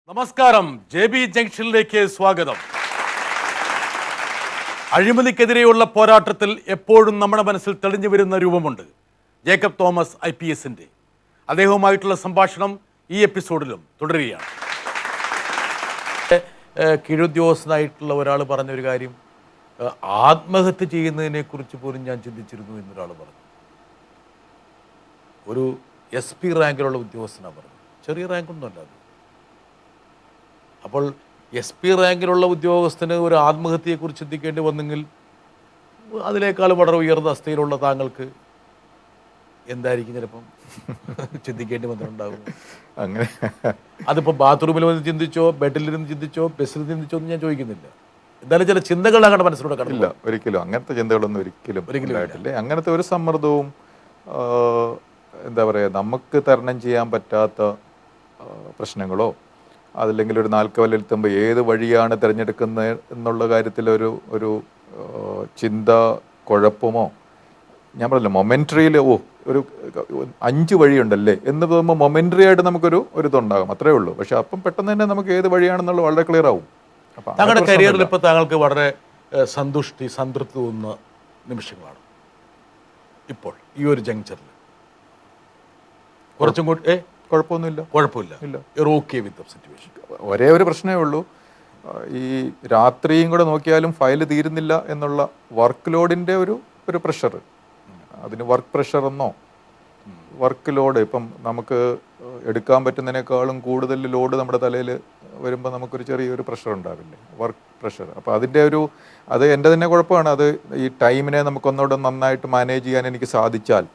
നമസ്കാരം. JB ജംഗ്ഷനിലേക്ക് സ്വാഗതം. അഴിമതിക്കെതിരെയുള്ള പോരാട്ടത്തിൽ എപ്പോഴും നമ്മുടെ മനസ്സിൽ തെളിഞ്ഞു വരുന്ന രൂപമുണ്ട്. Jacob Thomas IPSന്റെ. അദ്ദേഹവുമായിട്ടുള്ള സംഭാഷണം ഈ എപ്പിസോഡിലും തുടരുകയാണ്. കീഴുദ്യോഗസ്ഥനായിട്ടുള്ള ഒരാൾ പറഞ്ഞൊരു കാര്യം, ആത്മഹത്യ ചെയ്യുന്നതിനെ കുറിച്ച് പോലും ഞാൻ ചിന്തിച്ചിരുന്നു എന്നൊരാൾ പറഞ്ഞു. ഒരു SP റാങ്കിലുള്ള ഉദ്യോഗസ്ഥനാണ് പറഞ്ഞത്. ചെറിയ റാങ്കൊന്നുമല്ല അത്. അപ്പോൾ SP റാങ്കിലുള്ള ഉദ്യോഗസ്ഥന് ഒരു ആത്മഹത്യയെക്കുറിച്ച് ചിന്തിക്കേണ്ടി വന്നെങ്കിൽ അതിനേക്കാൾ വളരെ ഉയർന്ന അവസ്ഥയിലുള്ള താങ്കൾക്ക് എന്തായിരിക്കും ചിലപ്പം ചിന്തിക്കേണ്ടി വന്നിട്ടുണ്ടാകും. അങ്ങനെ അതിപ്പോൾ ബാത്റൂമിൽ വന്ന് ചിന്തിച്ചോ, ബെഡിലിരുന്ന് ചിന്തിച്ചോ, ബസ്സിൽ ചിന്തിച്ചോ എന്ന് ഞാൻ ചോദിക്കുന്നില്ല. എന്തായാലും ചില ചിന്തകൾ അങ്ങനെ മനസ്സിലൂടെ കണ്ടില്ല. ഒരിക്കലും അങ്ങനത്തെ ചിന്തകളൊന്നും ഒരിക്കലും ഉണ്ടായിട്ടില്ലേ. അങ്ങനത്തെ ഒരു സമ്മർദ്ദവും എന്താ പറയുക, നമുക്ക് തരണം ചെയ്യാൻ പറ്റാത്ത പ്രശ്നങ്ങളോ അതല്ലെങ്കിൽ ഒരു നാൽക്കവലെത്തുമ്പോൾ ഏത് വഴിയാണ് തിരഞ്ഞെടുക്കുന്നത് എന്നുള്ള കാര്യത്തിൽ ഒരു ചിന്ത കുഴപ്പമോ, ഞാൻ പറഞ്ഞില്ല മൊമെൻ്ററിയിൽ ഒരു 5 വഴിയുണ്ടല്ലേ എന്ന് തോന്നുമ്പോൾ മൊമെൻ്ററി ആയിട്ട് നമുക്കൊരു ഇതുണ്ടാകും, അത്രേ ഉള്ളൂ. പക്ഷെ അപ്പം പെട്ടെന്ന് തന്നെ നമുക്ക് ഏത് വഴിയാണെന്നുള്ളത് വളരെ ക്ലിയർ ആവും. അപ്പം താങ്കളുടെ കരിയറിൽ ഇപ്പോൾ താങ്കൾക്ക് വളരെ സന്തുഷ്ടി, സംതൃപ്തി തോന്നുന്ന നിമിഷങ്ങളാണ് ഇപ്പോൾ ഈ ഒരു ജങ്ചറിൽ? കുറച്ചും കൂടി കുഴപ്പമില്ല. Okay with situation. ഒരേ ഒരു പ്രശ്നമേ ഉള്ളൂ, ഈ രാത്രിയും കൂടെ നോക്കിയാലും ഫയൽ തീരുന്നില്ല എന്നുള്ള വർക്ക് ലോഡിൻ്റെ ഒരു പ്രഷർ. അതിന് വർക്ക് പ്രഷർ എന്നോ വർക്ക് ലോഡ്, ഇപ്പം നമുക്ക് എടുക്കാൻ പറ്റുന്നതിനേക്കാളും കൂടുതൽ ലോഡ് നമ്മുടെ തലയിൽ വരുമ്പോൾ നമുക്കൊരു ചെറിയൊരു പ്രഷർ ഉണ്ടാവില്ലേ, വർക്ക് പ്രഷർ. അപ്പോൾ അതിൻ്റെ അത് എൻ്റെ തന്നെ കുഴപ്പമാണ്. അത് ഈ ടൈമിനെ നമുക്കൊന്നുകൂടെ നന്നായിട്ട് മാനേജ് ചെയ്യാൻ എനിക്ക് സാധിച്ചാൽ,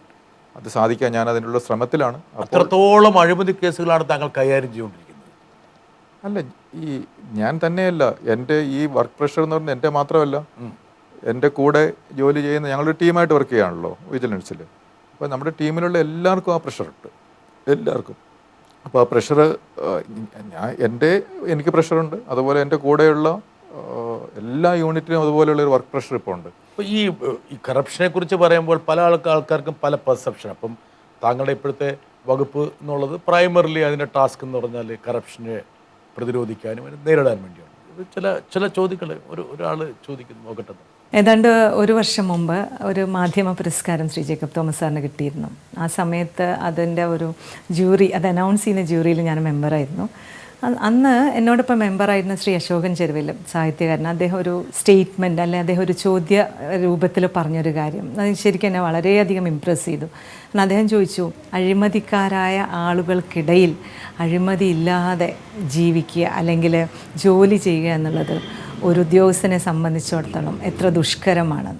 അത് സാധിക്കാൻ ഞാൻ അതിനുള്ള ശ്രമത്തിലാണ്. അത്രത്തോളം അഴിമതി കേസുകളാണ് താങ്കൾ കൈകാര്യം ചെയ്തുകൊണ്ടിരിക്കുന്നത്? അല്ല, ഈ ഞാൻ തന്നെയല്ല, എൻ്റെ ഈ വർക്ക് പ്രഷർ എന്ന് പറഞ്ഞാൽ എൻ്റെ മാത്രമല്ല, എൻ്റെ കൂടെ ജോലി ചെയ്യുന്ന ഞങ്ങളൊരു ടീമായിട്ട് വർക്ക് ചെയ്യുകയാണല്ലോ വിജിലൻസിൽ. അപ്പോൾ നമ്മുടെ ടീമിലുള്ള എല്ലാവർക്കും ആ പ്രഷറുണ്ട്, എല്ലാവർക്കും. അപ്പോൾ ആ പ്രഷർ എനിക്ക് പ്രഷറുണ്ട്, അതുപോലെ എൻ്റെ കൂടെയുള്ള എല്ലാ യൂണിറ്റിനും അതുപോലെയുള്ള ഒരു വർക്ക് പ്രഷർ ഇപ്പോൾ ഉണ്ട്. അപ്പോൾ ഈ കറപ്ഷനെ കുറിച്ച് പറയുമ്പോൾ പല ആൾക്കാർക്കും പല പെർസെപ്ഷൻ. അപ്പം താങ്കളുടെ ഇപ്പോഴത്തെ വകുപ്പ് എന്നുള്ളത് പ്രൈമറിലി അതിൻ്റെ ടാസ്ക് എന്ന് പറഞ്ഞാൽ കറപ്ഷനെ പ്രതിരോധിക്കാനും അതിനെ നേരിടാൻ വേണ്ടിയാണ്. ചില ചോദ്യങ്ങൾ ഒരാൾ ചോദിക്കുന്നു, നോക്കട്ടെ. ഏതാണ്ട് 1 വർഷം മുമ്പ് ഒരു മാധ്യമ പുരസ്കാരം ശ്രീ ജേക്കബ് തോമസ് സാറിന് കിട്ടിയിരുന്നു. ആ സമയത്ത് അതിൻ്റെ ഒരു ജൂറി, അത് അനൗൺസ് ചെയ്യുന്ന ജൂറിയിൽ ഞാൻ മെമ്പറായിരുന്നു. അന്ന് എന്നോടൊപ്പം മെമ്പറായിരുന്ന ശ്രീ അശോകൻ ചെരുവിൽ, സാഹിത്യകാരൻ, അദ്ദേഹം ഒരു സ്റ്റേറ്റ്മെൻറ്റ്, അല്ലെങ്കിൽ അദ്ദേഹം ഒരു ചോദ്യ രൂപത്തിൽ പറഞ്ഞൊരു കാര്യം, അത് ശരിക്കും എന്നെ വളരെയധികം ഇമ്പ്രസ് ചെയ്തു. കാരണം അദ്ദേഹം ചോദിച്ചു, അഴിമതിക്കാരായ ആളുകൾക്കിടയിൽ അഴിമതി ഇല്ലാതെ ജീവിക്കുക അല്ലെങ്കിൽ ജോലി ചെയ്യുക എന്നുള്ളത് ഒരു ഉദ്യോഗസ്ഥനെ സംബന്ധിച്ചിടത്തോളം എത്ര ദുഷ്കരമാണ്.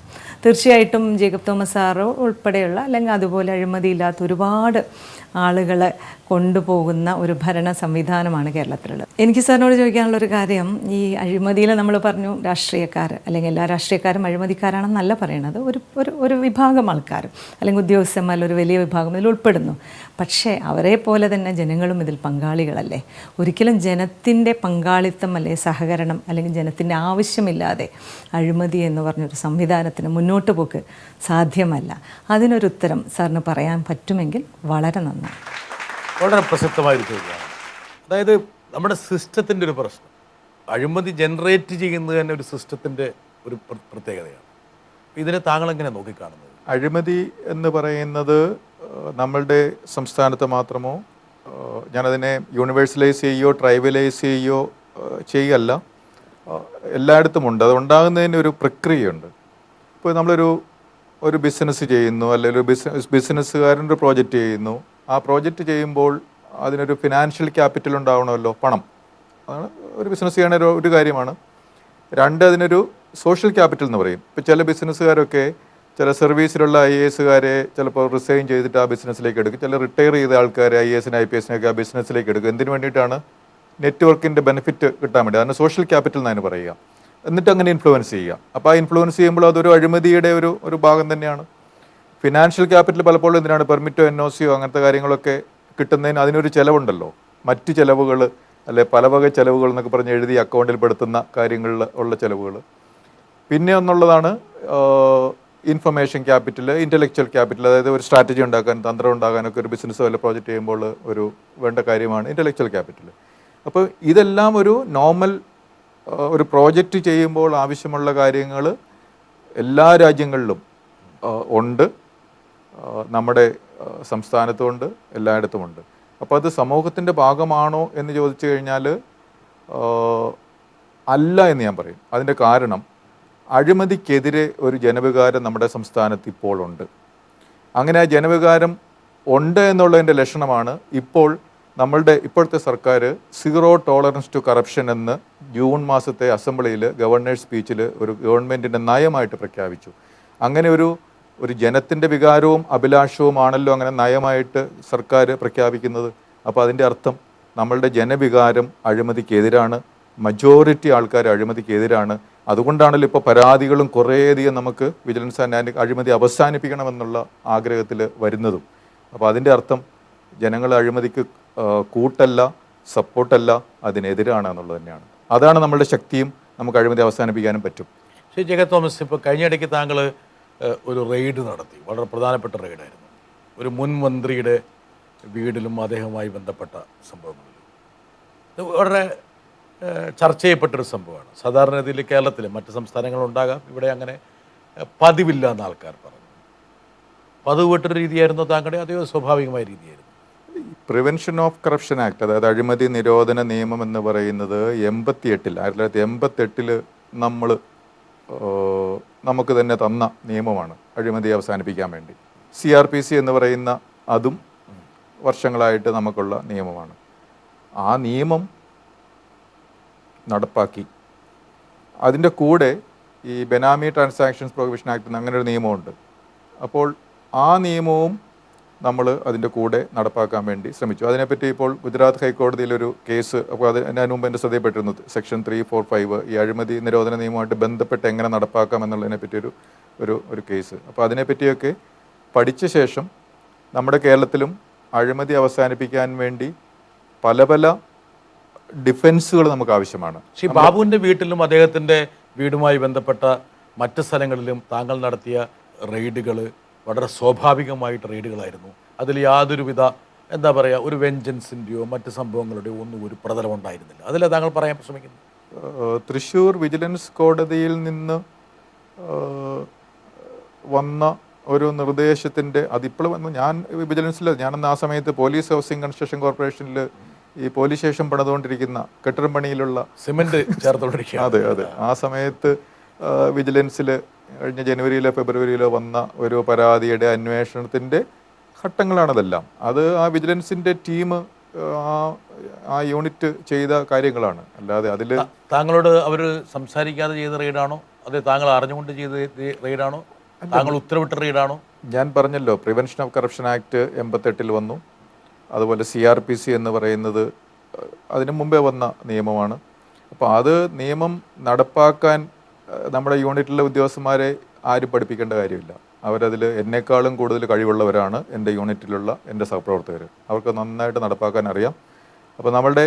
തീർച്ചയായിട്ടും ജേക്കബ് തോമസ് സാറ് ഉൾപ്പെടെയുള്ള അല്ലെങ്കിൽ അതുപോലെ അഴിമതിയില്ലാത്ത ഒരുപാട് ആളുകളെ കൊണ്ടുപോകുന്ന ഒരു ഭരണ സംവിധാനമാണ് കേരളത്തിലുള്ളത്. എനിക്ക് സാറിനോട് ചോദിക്കാനുള്ളൊരു കാര്യം, ഈ അഴിമതിയിൽ നമ്മൾ പറഞ്ഞു രാഷ്ട്രീയക്കാർ, അല്ലെങ്കിൽ എല്ലാ രാഷ്ട്രീയക്കാരും അഴിമതിക്കാരാണെന്നല്ല പറയണത്, ഒരു വിഭാഗം ആൾക്കാർ അല്ലെങ്കിൽ ഉദ്യോഗസ്ഥന്മാരിൽ ഒരു വലിയ വിഭാഗം ഇതിൽ ഉൾപ്പെടുന്നു. പക്ഷേ അവരെ പോലെ തന്നെ ജനങ്ങളും ഇതിൽ പങ്കാളികളല്ലേ? ഒരിക്കലും ജനത്തിൻ്റെ പങ്കാളിത്തം അല്ലെങ്കിൽ സഹകരണം അല്ലെങ്കിൽ ജനത്തിൻ്റെ ആവശ്യമില്ലാതെ അഴിമതി എന്ന് പറഞ്ഞൊരു സംവിധാനത്തിന് മുന്നോട്ട് പോക്ക് സാധ്യമല്ല. അതിനൊരു ഉത്തരം സാറിന് പറയാൻ പറ്റുമെങ്കിൽ വളരെ നന്ദി. വളരെ പ്രസക്തമായൊരു ചോദ്യമാണ്. അതായത് നമ്മുടെ സിസ്റ്റത്തിൻ്റെ ഒരു പ്രശ്നം, അഴിമതി ജനറേറ്റ് ചെയ്യുന്നത് തന്നെ ഒരു സിസ്റ്റത്തിൻ്റെ ഒരു പ്രത്യേകതയാണ്. ഇതിനെ താങ്കൾ എങ്ങനെ നോക്കിക്കാണുന്നത്? അഴിമതി എന്ന് പറയുന്നത് നമ്മളുടെ സംസ്ഥാനത്ത് മാത്രമോ, ഞാനതിനെ യൂണിവേഴ്സലൈസ് ചെയ്യുകയോ ട്രൈബലൈസ് ചെയ്യുകയോ ചെയ്യല്ല, എല്ലായിടത്തുമുണ്ട്. അത് ഉണ്ടാകുന്നതിന് ഒരു പ്രക്രിയയുണ്ട്. ഇപ്പോൾ നമ്മളൊരു ബിസിനസ് ചെയ്യുന്നു, അല്ലെങ്കിൽ ഒരു ബിസിനസ്സുകാരൻ്റെ പ്രോജക്റ്റ് ചെയ്യുന്നു. ആ പ്രോജക്റ്റ് ചെയ്യുമ്പോൾ അതിനൊരു ഫിനാൻഷ്യൽ ക്യാപിറ്റൽ ഉണ്ടാവണമല്ലോ, പണം. അതാണ് ഒരു ബിസിനസ് ചെയ്യണ ഒരു കാര്യമാണ്. 2, അതിനൊരു സോഷ്യൽ ക്യാപിറ്റൽ എന്ന് പറയും. ഇപ്പോൾ ചില ബിസിനസ്സുകാരൊക്കെ ചില സർവീസിലുള്ള IASകാരെ ചിലപ്പോൾ റിസൈൻ ചെയ്തിട്ട് ആ ബിസിനസ്സിലേക്ക് എടുക്കും. ചില റിട്ടയർ ചെയ്ത ആൾക്കാരെ IASനും IPSനൊക്കെ ആ ബിസിനസ്സിലേക്ക് എടുക്കും. എന്തിനു വേണ്ടിയിട്ടാണ്? നെറ്റ്വർക്കിൻ്റെ ബെനിഫിറ്റ് കിട്ടാൻ വേണ്ടി. അതിന് സോഷ്യൽ ക്യാപിറ്റൽ എന്നാണ് പറയുക. എന്നിട്ട് അങ്ങനെ ഇൻഫ്ലുവൻസ് ചെയ്യുക. അപ്പോൾ ആ ഇൻഫ്ലുവൻസ് ചെയ്യുമ്പോൾ അതൊരു അഴിമതിയുടെ ഒരു ഭാഗം തന്നെയാണ്. ഫിനാൻഷ്യൽ ക്യാപിറ്റൽ പലപ്പോഴും എന്തിനാണ്? പെർമിറ്റോ NOCയോ അങ്ങനത്തെ കാര്യങ്ങളൊക്കെ കിട്ടുന്നതിന് അതിനൊരു ചിലവുണ്ടല്ലോ, മറ്റ് ചിലവുകൾ, അല്ലെ പല വക ചിലവുകൾ എന്നൊക്കെ പറഞ്ഞ് എഴുതി അക്കൗണ്ടിൽ പെടുത്തുന്ന കാര്യങ്ങളിൽ ഉള്ള ചിലവുകൾ. പിന്നെ ഒന്നുള്ളതാണ് ഇൻഫർമേഷൻ ക്യാപിറ്റൽ, ഇൻ്റലക്ച്വൽ ക്യാപിറ്റൽ. അതായത് ഒരു സ്ട്രാറ്റജി ഉണ്ടാക്കാൻ, തന്ത്രം ഉണ്ടാകാനൊക്കെ ഒരു ബിസിനസ് വല്ല പ്രോജക്റ്റ് ചെയ്യുമ്പോൾ വേണ്ട കാര്യമാണ് ഇൻ്റലക്ച്വൽ ക്യാപിറ്റൽ. അപ്പോൾ ഇതെല്ലാം ഒരു നോർമൽ ഒരു പ്രോജക്റ്റ് ചെയ്യുമ്പോൾ ആവശ്യമുള്ള കാര്യങ്ങൾ എല്ലാ രാജ്യങ്ങളിലും ഉണ്ട്, നമ്മുടെ സംസ്ഥാനത്തുമുണ്ട്, എല്ലായിടത്തുമുണ്ട്. അപ്പോൾ അത് സമൂഹത്തിൻ്റെ ഭാഗമാണോ എന്ന് ചോദിച്ചു കഴിഞ്ഞാൽ അല്ല എന്ന് ഞാൻ പറയും. അതിൻ്റെ കാരണം അഴിമതിക്കെതിരെ ഒരു ജനവികാരം നമ്മുടെ സംസ്ഥാനത്ത് ഇപ്പോൾ ഉണ്ട്. അങ്ങനെ ആ ജനവികാരം ഉണ്ട് എന്നുള്ളതിൻ്റെ ലക്ഷണമാണ് ഇപ്പോൾ ഇപ്പോഴത്തെ സർക്കാർ സീറോ ടോളറൻസ് ടു കറപ്ഷൻ എന്ന് ജൂൺ മാസത്തെ അസംബ്ലിയിൽ ഗവർണേഴ്സ് സ്പീച്ചിൽ ഒരു ഗവൺമെൻറ്റിൻ്റെ നയമായിട്ട് പ്രഖ്യാപിച്ചു. അങ്ങനെ ഒരു ജനത്തിൻ്റെ വികാരവും അഭിലാഷവുമാണല്ലോ അങ്ങനെ നയമായിട്ട് സർക്കാർ പ്രഖ്യാപിക്കുന്നത്. അപ്പോൾ അതിൻ്റെ അർത്ഥം നമ്മളുടെ ജനവികാരം അഴിമതിക്കെതിരാണ്, മജോറിറ്റി ആൾക്കാർ അഴിമതിക്കെതിരാണ്. അതുകൊണ്ടാണല്ലോ ഇപ്പോൾ പരാതികളും കുറേയധികം നമുക്ക് വിജിലൻസ് ആൻഡ് അഴിമതി അവസാനിപ്പിക്കണമെന്നുള്ള ആഗ്രഹത്തിൽ വരുന്നതും. അപ്പോൾ അതിൻ്റെ അർത്ഥം ജനങ്ങൾ അഴിമതിക്ക് കൂട്ടല്ല, സപ്പോർട്ടല്ല, അതിനെതിരാണ് എന്നുള്ളത് തന്നെയാണ്. അതാണ് നമ്മളുടെ ശക്തിയും, നമുക്ക് അഴിമതി അവസാനിപ്പിക്കാനും പറ്റും. ശ്രീ ജേക്കബ് തോമസ്, ഇപ്പോൾ കഴിഞ്ഞിടയ്ക്ക് താങ്കൾ ഒരു റെയ്ഡ് നടത്തി, വളരെ പ്രധാനപ്പെട്ട റെയ്ഡായിരുന്നു. ഒരു മുൻ മന്ത്രിയുടെ വീടിലും അദ്ദേഹവുമായി ബന്ധപ്പെട്ട സംഭവങ്ങളിൽ ഇത് വളരെ ചർച്ച ചെയ്യപ്പെട്ടൊരു സംഭവമാണ്. സാധാരണ രീതിയിൽ കേരളത്തിൽ മറ്റ് സംസ്ഥാനങ്ങളുണ്ടാകാം, ഇവിടെ അങ്ങനെ പതിവില്ല എന്ന് ആൾക്കാർ പറഞ്ഞു. പതിവ് വിട്ടൊരു രീതിയായിരുന്നോ താങ്കളുടെ, അതോ സ്വാഭാവികമായ രീതിയായിരുന്നു? പ്രിവെൻഷൻ ഓഫ് കറപ്ഷൻ ആക്ട്, അതായത് അഴിമതി നിരോധന നിയമം എന്ന് പറയുന്നത് 1988 നമുക്ക് തന്നെ തന്ന നിയമമാണ് അഴിമതി അവസാനിപ്പിക്കാൻ വേണ്ടി. CRPC എന്ന് പറയുന്ന അതും വർഷങ്ങളായിട്ട് നമുക്കുള്ള നിയമമാണ്. ആ നിയമം നടപ്പാക്കി. അതിൻ്റെ കൂടെ ഈ ബെനാമി ട്രാൻസാക്ഷൻസ് പ്രൊഹിബിഷൻ ആക്ട് അങ്ങനെ ഒരു നിയമമുണ്ട്. അപ്പോൾ ആ നിയമവും നമ്മൾ അതിൻ്റെ കൂടെ നടപ്പാക്കാൻ വേണ്ടി ശ്രമിച്ചു. അതിനെപ്പറ്റി ഇപ്പോൾ ഗുജറാത്ത് ഹൈക്കോടതിയിലൊരു കേസ്, അപ്പോൾ അതിന് മുമ്പ് എൻ്റെ ശ്രദ്ധയിൽപ്പെട്ടിരുന്നു. സെക്ഷൻ 345 ഈ അഴിമതി നിരോധന നിയമമായിട്ട് ബന്ധപ്പെട്ട് എങ്ങനെ നടപ്പാക്കാം എന്നുള്ളതിനെ പറ്റി ഒരു കേസ്. അപ്പോൾ അതിനെപ്പറ്റിയൊക്കെ പഠിച്ച ശേഷം നമ്മുടെ കേരളത്തിലും അഴിമതി അവസാനിപ്പിക്കാൻ വേണ്ടി പല ഡിഫൻസുകൾ നമുക്ക് ആവശ്യമാണ്. ശ്രീ ബാബുവിൻ്റെ വീട്ടിലും അദ്ദേഹത്തിൻ്റെ വീടുമായി ബന്ധപ്പെട്ട മറ്റ് സ്ഥലങ്ങളിലും താങ്കൾ നടത്തിയ റെയ്ഡുകൾ വളരെ സ്വാഭാവികമായിട്ട് റെയ്ഡുകളായിരുന്നു. അതിൽ യാതൊരുവിധ എന്താ പറയുക, ഒരു വെഞ്ചൻസിൻ്റെയോ മറ്റ് സംഭവങ്ങളുടെയോ ഒന്നും ഒരു പ്രതലം ഉണ്ടായിരുന്നില്ല. അതിലെ താങ്കൾ പറയാൻ ശ്രമിക്കുന്നു. തൃശ്ശൂർ വിജിലൻസ് കോടതിയിൽ നിന്ന് വന്ന ഒരു നിർദ്ദേശത്തിൻ്റെ അതിപ്പോഴും ഞാൻ വിജിലൻസിൽ, ഞാനന്ന് ആ സമയത്ത് പോലീസ് ഹൗസിംഗ് കൺസ്ട്രക്ഷൻ കോർപ്പറേഷനിൽ ഈ പോലീസ് സ്റ്റേഷൻ പണിതുകൊണ്ടിരിക്കുന്ന കെട്ടിടം പണിയിലുള്ള സിമെന്റ് ചേർത്തുകൊണ്ടിരിക്കുക. അതെ. ആ സമയത്ത് വിജിലൻസിൽ കഴിഞ്ഞ ജനുവരിയിലോ ഫെബ്രുവരിയിലോ വന്ന ഒരു പരാതിയുടെ അന്വേഷണത്തിൻ്റെ ഘട്ടങ്ങളാണതെല്ലാം. അത് ആ വിജിലൻസിൻ്റെ ടീം ആ യൂണിറ്റ് ചെയ്ത കാര്യങ്ങളാണ്. അല്ലാതെ അതിൽ താങ്കളോട് അവർ സംസാരിക്കാതെ ചെയ്ത റെയ്ഡാണോ, അതെ താങ്കൾ അറിഞ്ഞുകൊണ്ട് ചെയ്ത റെയ്ഡാണോ, താങ്കൾ ഉത്തരവിട്ട റെയ്ഡാണോ? ഞാൻ പറഞ്ഞല്ലോ, പ്രിവെൻഷൻ ഓഫ് കറപ്ഷൻ ആക്ട് 88 വന്നു. അതുപോലെ CRPC എന്ന് പറയുന്നത് അതിന് മുമ്പേ വന്ന നിയമമാണ്. അപ്പോൾ അത് നിയമം നടപ്പാക്കാൻ നമ്മുടെ യൂണിറ്റിലെ ഉദ്യോഗസ്ഥന്മാരെ ആരും പഠിപ്പിക്കേണ്ട കാര്യമില്ല. അവരതിൽ എന്നെക്കാളും കൂടുതൽ കഴിവുള്ളവരാണ് എൻ്റെ യൂണിറ്റിലുള്ള എൻ്റെ സഹപ്രവർത്തകർ. അവർക്ക് നന്നായിട്ട് നടപ്പാക്കാൻ അറിയാം. അപ്പോൾ നമ്മളുടെ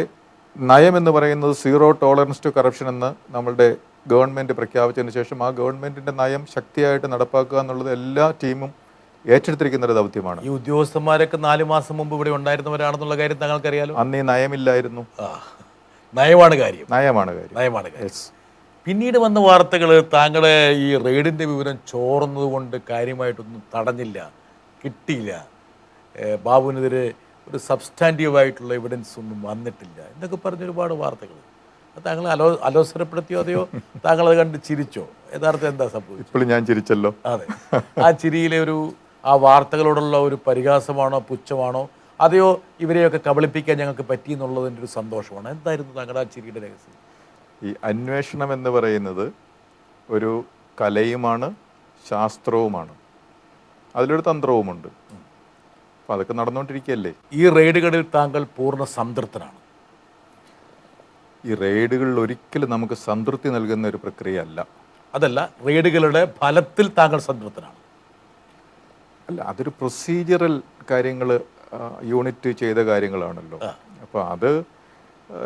നയം എന്ന് പറയുന്നത് സീറോ ടോളറൻസ് ടു കറപ്ഷൻ എന്ന് നമ്മളുടെ ഗവൺമെൻറ് പ്രഖ്യാപിച്ചതിന് ശേഷം ആ ഗവൺമെൻറ്റിൻ്റെ നയം ശക്തിയായിട്ട് നടപ്പാക്കുക എന്നുള്ളത് എല്ലാ ടീമും ഏറ്റെടുത്തിരിക്കുന്ന ഒരു ദൗത്യമാണ്. ഈ ഉദ്യോഗസ്ഥന്മാരൊക്കെ 4 മാസം മുമ്പ് ഇവിടെ ഉണ്ടായിരുന്നവരാണെന്നുള്ള കാര്യം താങ്കൾക്കറിയാലോ. അന്ന് ഈ നയമില്ലായിരുന്നു. നയമാണ് കാര്യം. പിന്നീട് വന്ന വാർത്തകൾ താങ്കളെ ഈ റെയ്ഡിൻ്റെ വിവരം ചോർന്നത് കൊണ്ട് കാര്യമായിട്ടൊന്നും തടഞ്ഞില്ല, കിട്ടിയില്ല, ബാബുവിനെതിരെ ഒരു സബ്സ്റ്റാൻറ്റീവായിട്ടുള്ള എവിഡൻസ് ഒന്നും വന്നിട്ടില്ല എന്നൊക്കെ പറഞ്ഞ ഒരുപാട് വാർത്തകൾ. താങ്കൾ അലോസരപ്പെടുത്തിയോ അതെയോ താങ്കൾ അത് കണ്ട് ചിരിച്ചോ? യഥാർത്ഥം എന്താ സംഭവിച്ചത്? ഇപ്പോഴും ഞാൻ ചിരിച്ചല്ലോ. അതെ, ആ ചിരിയിലെ ആ വാർത്തകളോടുള്ള ഒരു പരിഹാസമാണോ, പുച്ഛമാണോ, അതെയോ ഇവരെയൊക്കെ കബളിപ്പിക്കാൻ ഞങ്ങൾക്ക് പറ്റി എന്നുള്ളതിൻ്റെ ഒരു സന്തോഷമാണ്? എന്തായിരുന്നു താങ്കളുടെ ആ ചിരിയുടെ രഹസ്യം? ഈ അന്വേഷണം എന്ന് പറയുന്നത് ഒരു കലയുമാണ്, ശാസ്ത്രവുമാണ്, അതിലൊരു തന്ത്രവുമുണ്ട്. അപ്പം അതൊക്കെ നടന്നുകൊണ്ടിരിക്കുകയല്ലേ. ഈ റെയ്ഡുകളിൽ താങ്കൾ പൂർണ്ണ സംതൃപ്തനാണ്? ഈ റെയ്ഡുകളിൽ ഒരിക്കലും നമുക്ക് സംതൃപ്തി നൽകുന്ന ഒരു പ്രക്രിയ അല്ല. അതല്ല, റെയ്ഡുകളുടെ ഫലത്തിൽ താങ്കൾ സംതൃപ്തനാണ്? അല്ല, അതൊരു പ്രൊസീജിയറൽ കാര്യങ്ങൾ യൂണിറ്റ് ചെയ്ത കാര്യങ്ങളാണല്ലോ. അപ്പോൾ അത്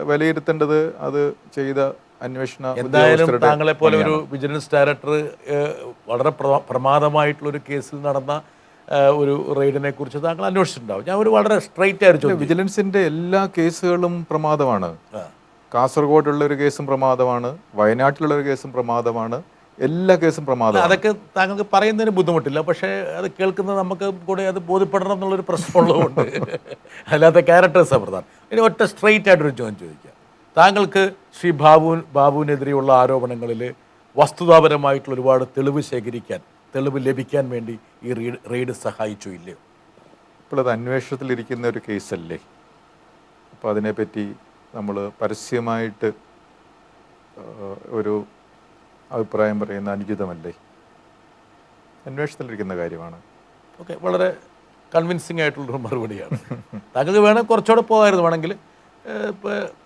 വിലയിരുത്തേണ്ടത് അത് ചെയ്ത അന്വേഷണ. എന്തായാലും താങ്കളെ പോലെ ഒരു വിജിലൻസ് ഡയറക്ടർ വളരെ പ്രമാദമായിട്ടുള്ളൊരു കേസിൽ നടന്ന ഒരു റെയ്ഡിനെ കുറിച്ച് താങ്കൾ അന്വേഷിച്ചിട്ടുണ്ടാവും. ഞാൻ ഒരു വളരെ സ്ട്രൈറ്റ് ആയിട്ട് ചോദിച്ചു. വിജിലൻസിൻ്റെ എല്ലാ കേസുകളും പ്രമാദമാണ്. കാസർഗോഡുള്ള ഒരു കേസും പ്രമാദമാണ്, വയനാട്ടിലുള്ള ഒരു കേസും പ്രമാദമാണ്, എല്ലാ കേസും പ്രമാദമാണ്. അതൊക്കെ താങ്കൾക്ക് പറയുന്നതിന് ബുദ്ധിമുട്ടില്ല, പക്ഷേ അത് കേൾക്കുന്നത് നമുക്ക് കൂടെ അത് ബോധ്യപ്പെടണം എന്നുള്ളൊരു പ്രശ്നമുള്ളതുകൊണ്ട് അല്ലാത്ത ക്യാരക്ടേഴ്സാണ് പ്രധാനം. ഇനി ഒറ്റ സ്ട്രെയിറ്റ് ആയിട്ടൊരു ചോദ്യം ചോദിക്കാം. താങ്കൾക്ക് ശ്രീ ബാബുവിനെതിരെയുള്ള ആരോപണങ്ങളിൽ വസ്തുതാപരമായിട്ടുള്ള ഒരുപാട് തെളിവ് ലഭിക്കാൻ വേണ്ടി ഈ റെയ്ഡ് സഹായിച്ചു ഇല്ലയോ? ഇപ്പോൾ അത് അന്വേഷണത്തിലിരിക്കുന്ന ഒരു കേസല്ലേ, അപ്പോൾ അതിനെപ്പറ്റി നമ്മൾ പരസ്യമായിട്ട് ഒരു അഭിപ്രായം പറയുന്ന അനുചിതമല്ലേ? അന്വേഷണത്തിലിരിക്കുന്ന കാര്യമാണ്. ഓക്കെ, വളരെ കൺവിൻസിങ് ആയിട്ടുള്ളൊരു മറുപടിയാണ്. താങ്കൾക്ക് വേണമെങ്കിൽ കുറച്ചുകൂടെ പോകാമായിരുന്നു, വേണമെങ്കിൽ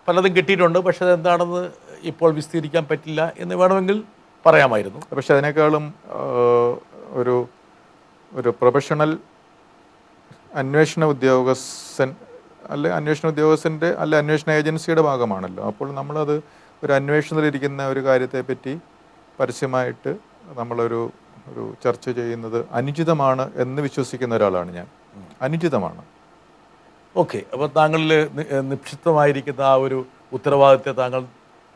പലതും കിട്ടിയിട്ടുണ്ട്, പക്ഷെ അതെന്താണെന്ന് ഇപ്പോൾ വിസ്തീരിക്കാൻ പറ്റില്ല എന്ന് വേണമെങ്കിൽ പറയാമായിരുന്നു. പക്ഷെ അതിനേക്കാളും ഒരു ഒരു പ്രൊഫഷണൽ അന്വേഷണ ഉദ്യോഗസ്ഥൻ അന്വേഷണ ഏജൻസിയുടെ ഭാഗമാണല്ലോ. അപ്പോൾ നമ്മളത് ഒരു അന്വേഷണത്തിലിരിക്കുന്ന ഒരു കാര്യത്തെപ്പറ്റി പരസ്യമായിട്ട് നമ്മളൊരു ചർച്ച ചെയ്യുന്നത് അനുചിതമാണ് എന്ന് വിശ്വസിക്കുന്ന ഒരാളാണ് ഞാൻ. അനുചിതമാണ്. ഓക്കെ, അപ്പോൾ താങ്കളിൽ നിക്ഷിപ്തമായിരിക്കുന്ന ആ ഒരു ഉത്തരവാദിത്തത്തെ താങ്കൾ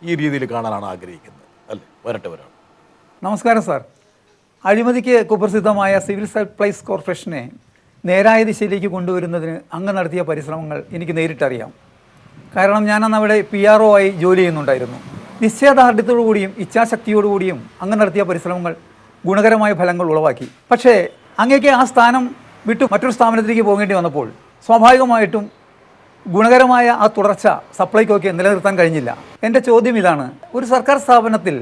ഈ രീതിയിൽ കാണാനാണ് ആഗ്രഹിക്കുന്നത് അല്ലേ? വരട്ടെ ഒരാൾ. നമസ്കാരം സാർ. അഴിമതിക്ക് കുപ്രസിദ്ധമായ സിവിൽ സപ്ലൈസ് കോർപ്പറേഷനെ നേരായ ദിശയിലേക്ക് കൊണ്ടുവരുന്നതിന് അങ്ങ് നടത്തിയ പരിശ്രമങ്ങൾ എനിക്ക് നേരിട്ടറിയാം. കാരണം ഞാനന്ന് അവിടെ PRO ആയി ജോലി ചെയ്യുന്നുണ്ടായിരുന്നു. നിശ്ചയദാർഢ്യത്തോടുകൂടിയും ഇച്ഛാശക്തിയോടുകൂടിയും അങ്ങ് നടത്തിയ പരിശ്രമങ്ങൾ ഗുണകരമായ ഫലങ്ങൾ ഉളവാക്കി. പക്ഷേ അങ്ങേക്ക് ആ സ്ഥാനം വിട്ടു മറ്റൊരു സ്ഥാപനത്തിലേക്ക് പോകേണ്ടി വന്നപ്പോൾ സ്വാഭാവികമായിട്ടും ഗുണകരമായ ആ തുടർച്ച സപ്ലൈകോയ്ക്ക് നിലനിർത്താൻ കഴിഞ്ഞില്ല. എൻ്റെ ചോദ്യം ഇതാണ്, ഒരു സർക്കാർ സ്ഥാപനത്തിൽ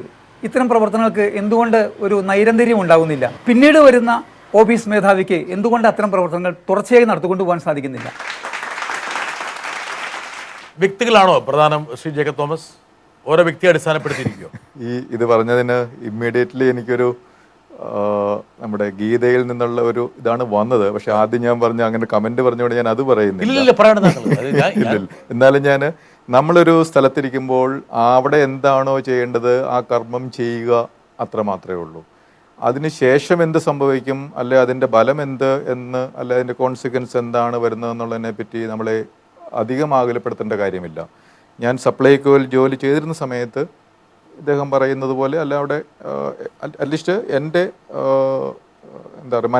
ഇത്തരം പ്രവർത്തനങ്ങൾക്ക് എന്തുകൊണ്ട് ഒരു നൈരന്തര്യം ഉണ്ടാകുന്നില്ല? പിന്നീട് വരുന്ന ഓഫീസ് മേധാവിക്ക് എന്തുകൊണ്ട് അത്തരം പ്രവർത്തനങ്ങൾ തുടർച്ചയായി നടത്തിക്കൊണ്ടു പോകാൻ സാധിക്കുന്നില്ല? വ്യക്തികളാണോ പ്രധാനം ശ്രീ ജേക്കബ് തോമസ്? ഓരോ വ്യക്തിയെ അടിസ്ഥാനപ്പെടുത്തിയിരിക്കുമോ? ഇത് പറഞ്ഞതിന് ഇമ്മീഡിയറ്റ്ലി എനിക്കൊരു നമ്മുടെ ഗീതയിൽ നിന്നുള്ള ഒരു ഇതാണ് വന്നത്. പക്ഷെ ആദ്യം ഞാൻ പറഞ്ഞ അങ്ങനെ കമന്റ് പറഞ്ഞുകൊണ്ട് ഞാൻ അത് പറയുന്നില്ല. എന്നാലും നമ്മളൊരു സ്ഥലത്തിരിക്കുമ്പോൾ അവിടെ എന്താണോ ചെയ്യേണ്ടത് ആ കർമ്മം ചെയ്യുക, അത്ര മാത്രമേ ഉള്ളൂ. അതിനുശേഷം എന്ത് സംഭവിക്കും, അല്ലെ അതിൻ്റെ ബലം എന്ത് എന്ന്, അല്ലെ അതിൻ്റെ കോൺസിക്വൻസ് എന്താണ് വരുന്നതെന്നുള്ളതിനെ പറ്റി നമ്മളെ അധികം ആകുലപ്പെടുത്തേണ്ട കാര്യമില്ല. ഞാൻ സപ്ലൈകോയിൽ ജോലി ചെയ്തിരുന്ന സമയത്ത് ഇദ്ദേഹം പറയുന്നത് പോലെ അല്ല, അവിടെ അറ്റ്ലീസ്റ്റ് എൻ്റെ എന്താ പറയുക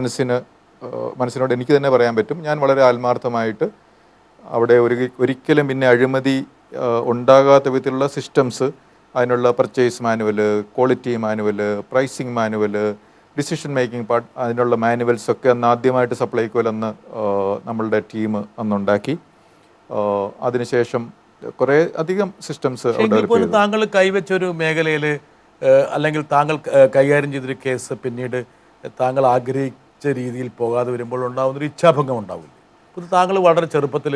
മനസ്സിനോട് എനിക്ക് തന്നെ പറയാൻ പറ്റും, ഞാൻ വളരെ ആത്മാർത്ഥമായിട്ട് അവിടെ ഒരിക്കലും പിന്നെ അഴിമതി ഉണ്ടാകാത്ത വിധത്തിലുള്ള സിസ്റ്റംസ്, അതിനുള്ള purchase manual, quality manual, pricing manual, decision making part, അതിനുള്ള മാനുവൽസൊക്കെ അന്ന് ആദ്യമായിട്ട് സപ്ലൈകോയിൽ നമ്മളുടെ ടീം അന്നുണ്ടാക്കി. അതിനുശേഷം കുറേ അധികം സിസ്റ്റംസ് പോലും താങ്കൾ കൈവച്ചൊരു മേഖലയിൽ അല്ലെങ്കിൽ താങ്കൾ കൈകാര്യം ചെയ്തൊരു കേസ് പിന്നീട് താങ്കൾ ആഗ്രഹിച്ച രീതിയിൽ പോകാതെ വരുമ്പോൾ ഉണ്ടാകുന്നൊരു ഇച്ഛാഭംഗം ഉണ്ടാവില്ല. ഇത് താങ്കൾ വളരെ ചെറുപ്പത്തിൽ,